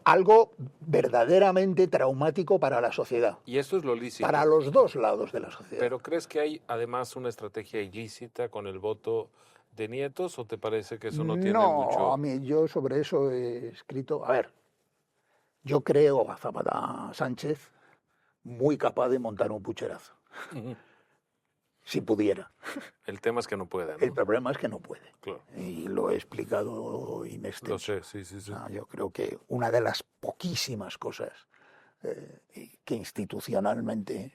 algo verdaderamente traumático para la sociedad. Y eso es lo lícito. Para los dos lados de la sociedad. ¿Pero crees que hay además una estrategia ilícita con el voto de Nietos o te parece que eso no tiene mucho? No, a mí yo sobre eso he escrito. A ver, yo creo a Zapata Sánchez muy capaz de montar un pucherazo. Si pudiera. El tema es que no puede, ¿no? El problema es que no puede. Claro. Y lo he explicado in extenso. Lo sé, sí. O sea, yo creo que una de las poquísimas cosas que institucionalmente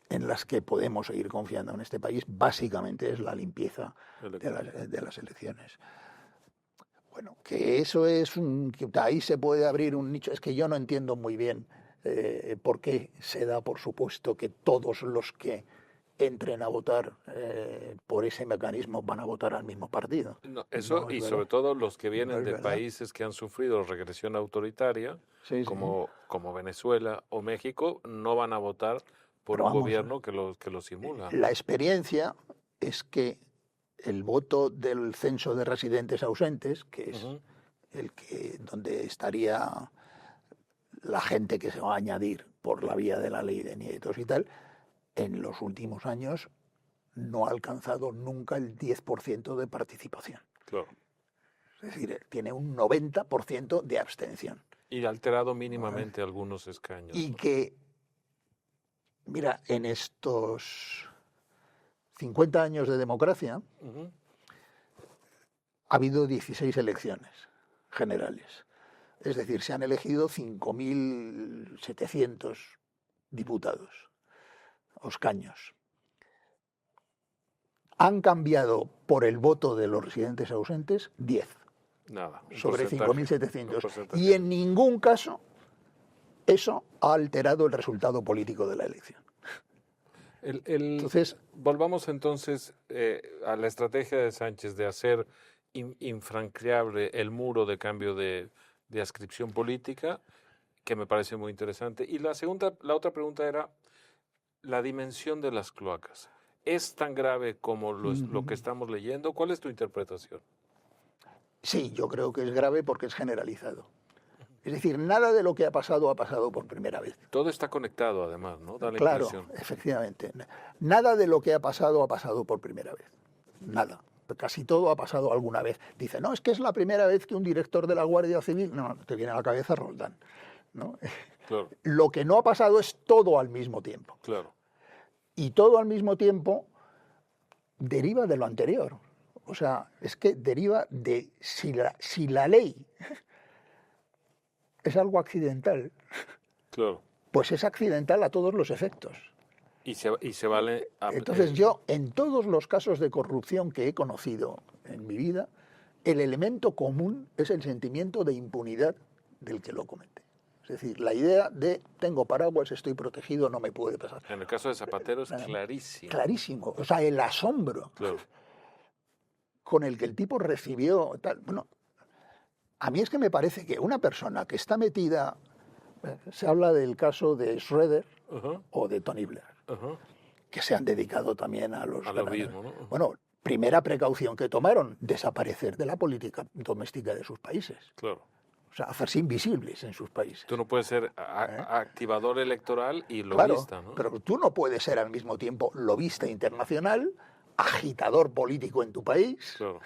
en las que podemos seguir confiando en este país, básicamente es la limpieza de las elecciones. Bueno, que eso es que ahí se puede abrir un nicho. Es que yo no entiendo muy bien por qué se da por supuesto que todos los que entren a votar por ese mecanismo van a votar al mismo partido. No, eso, y sobre todo los que vienen de países que han sufrido regresión autoritaria, como Venezuela o México, no van a votar por un gobierno que lo simula. La experiencia es que el voto del censo de residentes ausentes, que es donde estaría la gente que se va a añadir por la vía de la ley de nietos y tal, en los últimos años no ha alcanzado nunca el 10% de participación. Claro. Es decir, tiene un 90% de abstención. Y ha alterado mínimamente algunos escaños. Y que, mira, en estos 50 años de democracia ha habido 16 elecciones generales. Es decir, se han elegido 5.700 diputados o escaños. Han cambiado por el voto de los residentes ausentes 10. Nada. Sobre 5.700. Y en ningún caso eso ha alterado el resultado político de la elección. Entonces, volvamos entonces a la estrategia de Sánchez de hacer infranqueable el muro de cambio de adscripción política, que me parece muy interesante. Y la otra pregunta era la dimensión de las cloacas. ¿Es tan grave como lo que estamos leyendo? ¿Cuál es tu interpretación? Sí, yo creo que es grave porque es generalizado. Es decir, nada de lo que ha pasado por primera vez. Todo está conectado, además, ¿no? Da la claro, impresión. Efectivamente. Nada de lo que ha pasado por primera vez. Nada. Casi todo ha pasado alguna vez. Dice, no, es que es la primera vez que un director de la Guardia Civil... No, te viene a la cabeza Roldán, ¿no? Claro. Lo que no ha pasado es todo al mismo tiempo. Claro. Y todo al mismo tiempo deriva de lo anterior. O sea, es que deriva de si la ley es algo accidental, claro, pues es accidental a todos los efectos. Y se vale... Entonces yo, en todos los casos de corrupción que he conocido en mi vida, el elemento común es el sentimiento de impunidad del que lo comete. Es decir, la idea de tengo paraguas, estoy protegido, no me puede pasar. En el caso de Zapatero es clarísimo. Clarísimo. O sea, el asombro con el que el tipo recibió tal. Bueno, a mí es que me parece que una persona que está metida, se habla del caso de Schroeder o de Tony Blair, que se han dedicado también a los... lo mismo, ¿no? Bueno, primera precaución que tomaron, desaparecer de la política doméstica de sus países. Claro. O sea, hacerse invisibles en sus países. Tú no puedes ser activador electoral y lobista, claro, ¿no? Pero tú no puedes ser al mismo tiempo lobista internacional, agitador político en tu país, claro.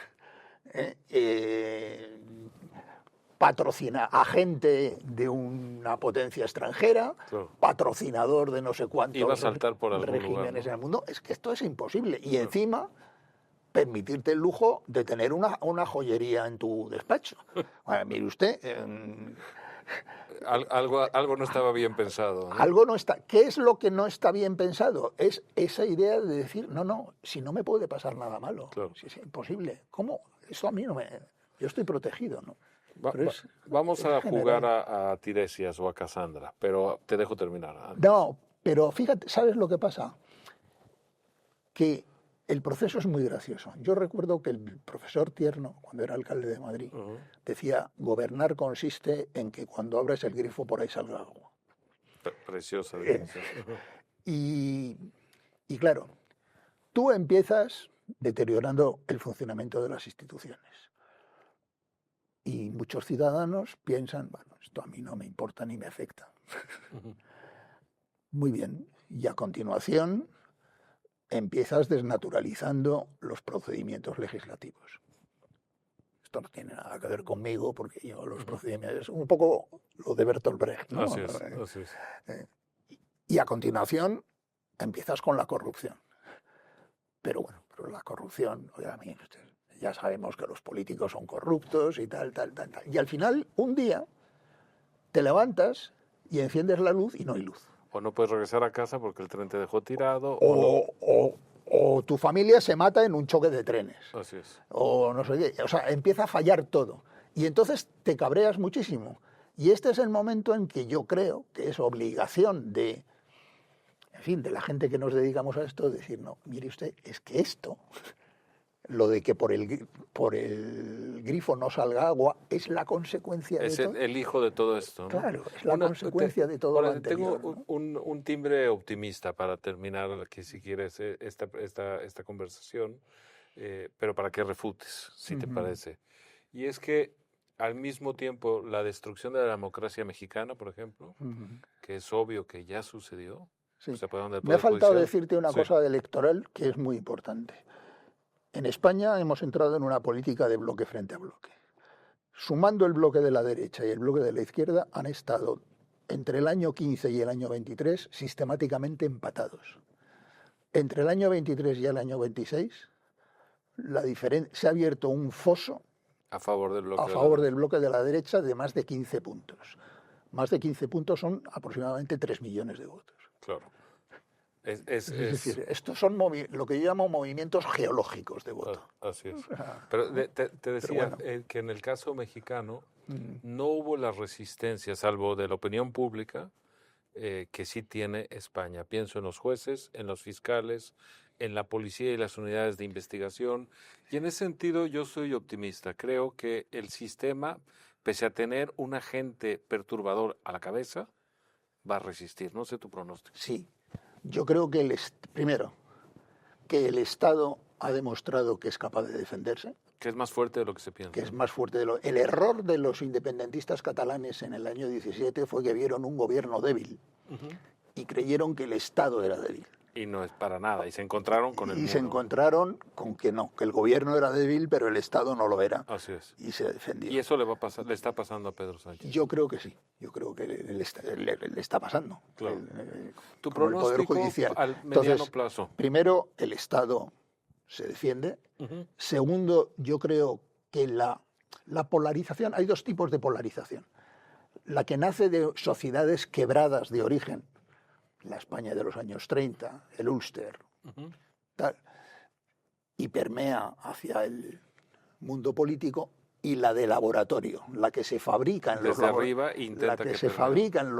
agente de una potencia extranjera, Claro. patrocinador de no sé cuántos Iba a saltar por algún regímenes lugar, ¿no? en el mundo. Es que esto es imposible. Y encima permitirte el lujo de tener una joyería en tu despacho. Bueno, mire usted, Algo no estaba bien pensado, ¿no? algo no está. ¿Qué es lo que no está bien pensado? Es esa idea de decir, no, si no me puede pasar nada malo, Claro. si es imposible. ¿Cómo? Eso a mí no me... Yo estoy protegido, ¿no? Vamos es a general. jugar a Tiresias o a Cassandra, pero te dejo terminar. No, pero fíjate, ¿sabes lo que pasa? Que el proceso es muy gracioso. Yo recuerdo que el profesor Tierno, cuando era alcalde de Madrid, decía, gobernar consiste en que cuando abres el grifo por ahí salga agua. Preciosa definición. Y claro, tú empiezas deteriorando el funcionamiento de las instituciones. Y muchos ciudadanos piensan, bueno, esto a mí no me importa ni me afecta. Muy bien. Y a continuación empiezas desnaturalizando los procedimientos legislativos. Esto no tiene nada que ver conmigo, porque yo los procedimientos... Un poco lo de Bertolt Brecht, ¿no? Así es. Y a continuación empiezas con la corrupción. Pero bueno, la corrupción, obviamente, ya sabemos que los políticos son corruptos y tal. Y al final, un día, te levantas y enciendes la luz y no hay luz. O no puedes regresar a casa porque el tren te dejó tirado. O tu familia se mata en un choque de trenes. Así es. O no sé qué. O sea, empieza a fallar todo. Y entonces te cabreas muchísimo. Y este es el momento en que yo creo que es obligación de la gente que nos dedicamos a esto, decir, no, mire usted, es que esto, lo de que por el grifo no salga agua, es la consecuencia de todo. Es el hijo de todo esto, ¿no? Claro, es la consecuencia de todo lo anterior. Tengo ¿no? un timbre optimista para terminar aquí, si quieres, esta conversación, pero para que refutes, si te parece. Y es que, al mismo tiempo, la destrucción de la democracia mexicana, por ejemplo, que es obvio que ya sucedió. Sí. O sea, me ha faltado decirte una cosa electoral que es muy importante. En España hemos entrado en una política de bloque frente a bloque. Sumando el bloque de la derecha y el bloque de la izquierda, han estado entre el año 15 y el año 23 sistemáticamente empatados. Entre el año 23 y el año 26 se ha abierto un foso a favor del bloque de la derecha de más de 15 puntos. Más de 15 puntos son aproximadamente 3 millones de votos. Claro. Es decir, estos son lo que yo llamo movimientos geológicos de voto. Así es. Pero te decía que en el caso mexicano no hubo la resistencia, salvo de la opinión pública, que sí tiene España. Pienso en los jueces, en los fiscales, en la policía y las unidades de investigación. Y en ese sentido yo soy optimista. Creo que el sistema, pese a tener un agente perturbador a la cabeza, va a resistir. No sé tu pronóstico. Sí. Yo creo que primero, que el Estado ha demostrado que es capaz de defenderse. Que es más fuerte de lo que se piensa. Que es más fuerte el error de los independentistas catalanes en el año 17 fue que vieron un gobierno débil y creyeron que el Estado era débil. Y no es para nada. Y se encontraron con el muro. Y se encontraron con que no, que el gobierno era débil, pero el Estado no lo era. Así es. Y se defendió. ¿Y eso le está pasando a Pedro Sánchez? Yo creo que sí. Yo creo que le está pasando. Claro. Tu pronóstico el Poder Judicial. Al mediano plazo. Primero, el Estado se defiende. Segundo, yo creo que la polarización, hay dos tipos de polarización. La que nace de sociedades quebradas de origen, la España de los años 30, el Ulster, tal, y permea hacia el mundo político, y la de laboratorio, la que se fabrica en los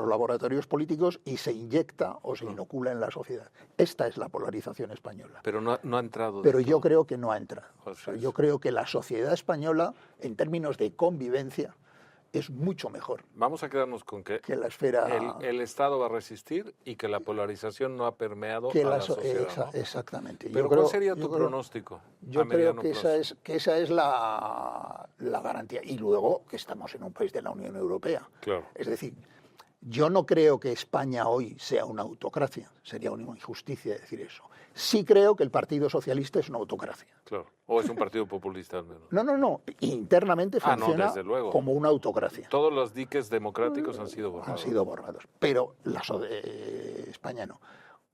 laboratorios políticos y se inyecta o se inocula en la sociedad. Esta es la polarización española. Pero no ha entrado. Pero yo creo que no ha entrado. O sea, yo creo que la sociedad española, en términos de convivencia, es mucho mejor. Vamos a quedarnos con que la esfera... el Estado va a resistir y que la polarización no ha permeado a la sociedad. ¿no? Exactamente. Pero ¿cuál sería tu pronóstico? Yo creo que esa es la garantía. Y luego que estamos en un país de la Unión Europea. Claro. Es decir, Yo no creo que España hoy sea una autocracia, sería una injusticia decir eso. Sí creo que el Partido Socialista es una autocracia. Claro. O es un partido populista al menos. No. Internamente Ah, no, funciona desde luego. como una autocracia. Todos los diques democráticos han sido borrados. Han sido borrados. Pero España no.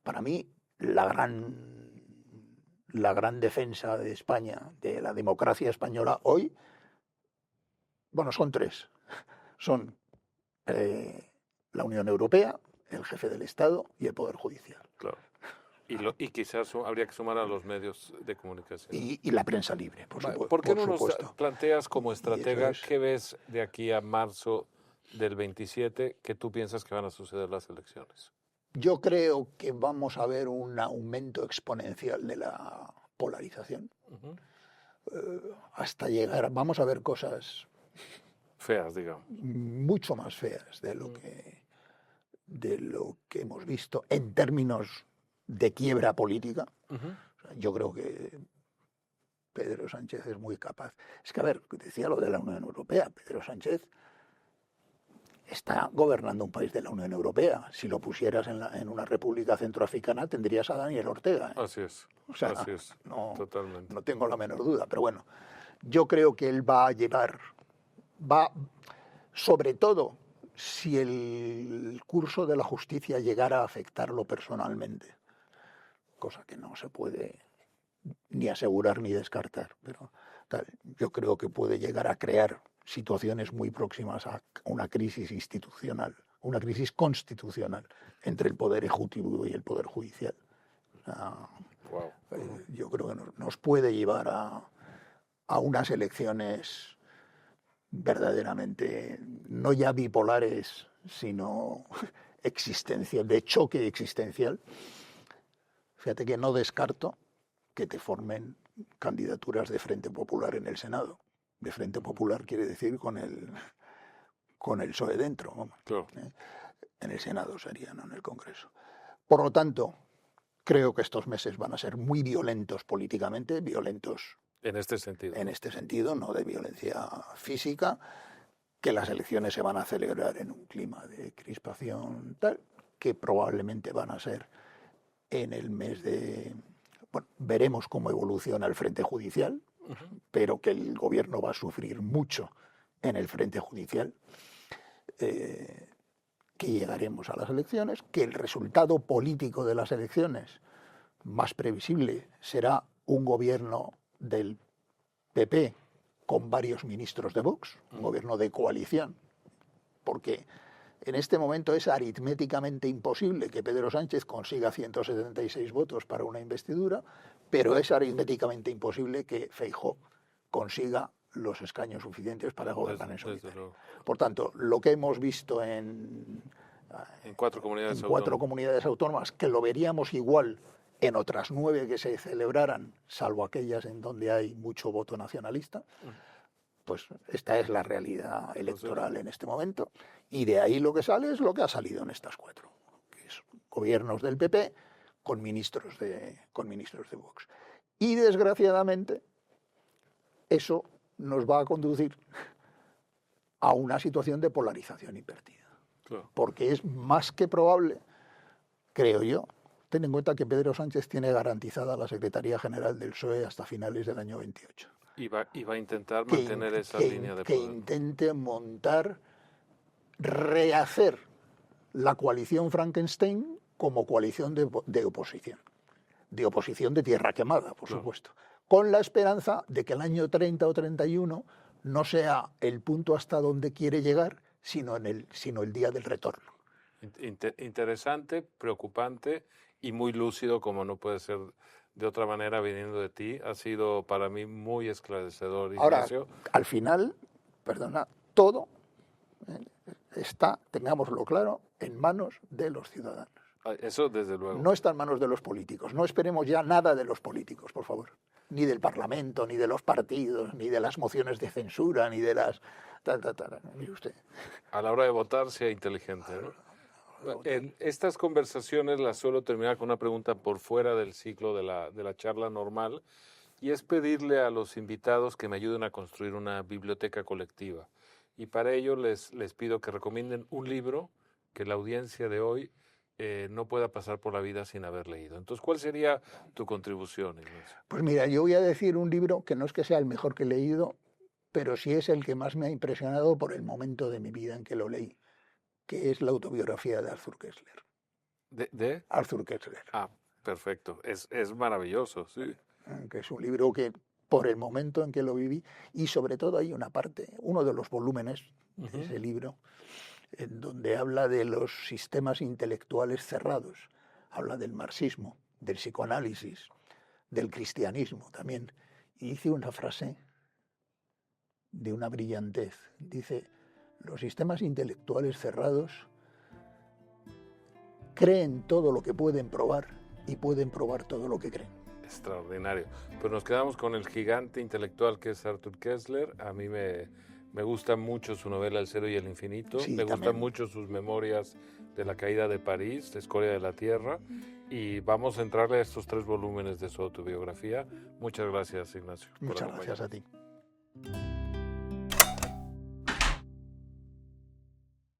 Para mí, la gran defensa de España, de la democracia española hoy, bueno, son tres. Son la Unión Europea, el jefe del Estado y el Poder Judicial. Claro. Y quizás habría que sumar a los medios de comunicación. Y la prensa libre, por supuesto. ¿Por qué no nos planteas como estratega qué ves de aquí a marzo del 27 que tú piensas que van a suceder las elecciones? Yo creo que vamos a ver un aumento exponencial de la polarización. Hasta llegar, vamos a ver cosas feas, digamos. Mucho más feas de lo que hemos visto en términos de quiebra política. O sea, yo creo que Pedro Sánchez es muy capaz. Es que, a ver, decía lo de la Unión Europea. Pedro Sánchez está gobernando un país de la Unión Europea. Si lo pusieras en una república centroafricana, tendrías a Daniel Ortega. Así es. O sea, así es. Totalmente. No tengo la menor duda. Pero bueno, yo creo que él va, sobre todo, si el curso de la justicia llegara a afectarlo personalmente, cosa que no se puede ni asegurar ni descartar, pero yo creo que puede llegar a crear situaciones muy próximas a una crisis institucional, una crisis constitucional entre el Poder Ejecutivo y el Poder Judicial. Yo creo que nos puede llevar a unas elecciones verdaderamente, no ya bipolares, sino existencial, de choque existencial. Fíjate que no descarto que te formen candidaturas de Frente Popular en el Senado. De Frente Popular quiere decir con el PSOE dentro. Claro. En el Senado sería, no en el Congreso. Por lo tanto, creo que estos meses van a ser muy violentos políticamente, violentos en este sentido. En este sentido, no de violencia física, que las elecciones se van a celebrar en un clima de crispación tal, que probablemente van a ser en el mes de... Bueno, veremos cómo evoluciona el frente judicial, pero que el gobierno va a sufrir mucho en el frente judicial, que llegaremos a las elecciones, que el resultado político de las elecciones más previsible será un gobierno del PP con varios ministros de Vox, un gobierno de coalición, porque en este momento es aritméticamente imposible que Pedro Sánchez consiga 176 votos para una investidura, pero es aritméticamente imposible que Feijóo consiga los escaños suficientes para gobernar en solitario. Por tanto, lo que hemos visto en cuatro comunidades autónomas, que lo veríamos igual en otras 9 que se celebraran, salvo aquellas en donde hay mucho voto nacionalista, pues esta es la realidad electoral en este momento. Y de ahí lo que sale es lo que ha salido en estas 4, que es gobiernos del PP con ministros de Vox. Y desgraciadamente eso nos va a conducir a una situación de polarización invertida. Claro. Porque es más que probable, creo yo. Ten en cuenta que Pedro Sánchez tiene garantizada la Secretaría General del PSOE hasta finales del año 28. Y va a intentar mantener esa línea de poder. Que intente rehacer la coalición Frankenstein como coalición de oposición. De oposición de tierra quemada, por supuesto. Con la esperanza de que el año 30 o 31 no sea el punto hasta donde quiere llegar, sino el día del retorno. Interesante, preocupante y muy lúcido, como no puede ser de otra manera viniendo de ti. Ha sido para mí muy esclarecedor, Ignacio. Ahora, al final, todo está, tengámoslo claro, en manos de los ciudadanos. Eso desde luego. No está en manos de los políticos. No esperemos ya nada de los políticos, por favor. Ni del Parlamento, ni de los partidos, ni de las mociones de censura, ni de las... Mire usted. A la hora de votar, sea inteligente, ¿no? En estas conversaciones las suelo terminar con una pregunta por fuera del ciclo de la charla normal, y es pedirle a los invitados que me ayuden a construir una biblioteca colectiva. Y para ello les pido que recomienden un libro que la audiencia de hoy no pueda pasar por la vida sin haber leído. Entonces, ¿cuál sería tu contribución, Ignacio? Pues mira, yo voy a decir un libro que no es que sea el mejor que he leído, pero sí es el que más me ha impresionado por el momento de mi vida en que lo leí, que es la autobiografía de Arthur Koestler. ¿De? Arthur Koestler. Ah, perfecto. Es maravilloso, sí. Que es un libro que por el momento en que lo viví, y sobre todo hay una parte, uno de los volúmenes de ese libro, en donde habla de los sistemas intelectuales cerrados, habla del marxismo, del psicoanálisis, del cristianismo también, y dice una frase de una brillantez, dice, los sistemas intelectuales cerrados creen todo lo que pueden probar y pueden probar todo lo que creen. Extraordinario. Pues nos quedamos con el gigante intelectual que es Arthur Koestler. A mí me gusta mucho su novela El Cero y el Infinito. Sí, me también. gustan mucho sus memorias de la caída de París, la escoria de la tierra. Y vamos a entrarle a estos 3 volúmenes de su autobiografía. Muchas gracias, Ignacio. Muchas gracias a ti.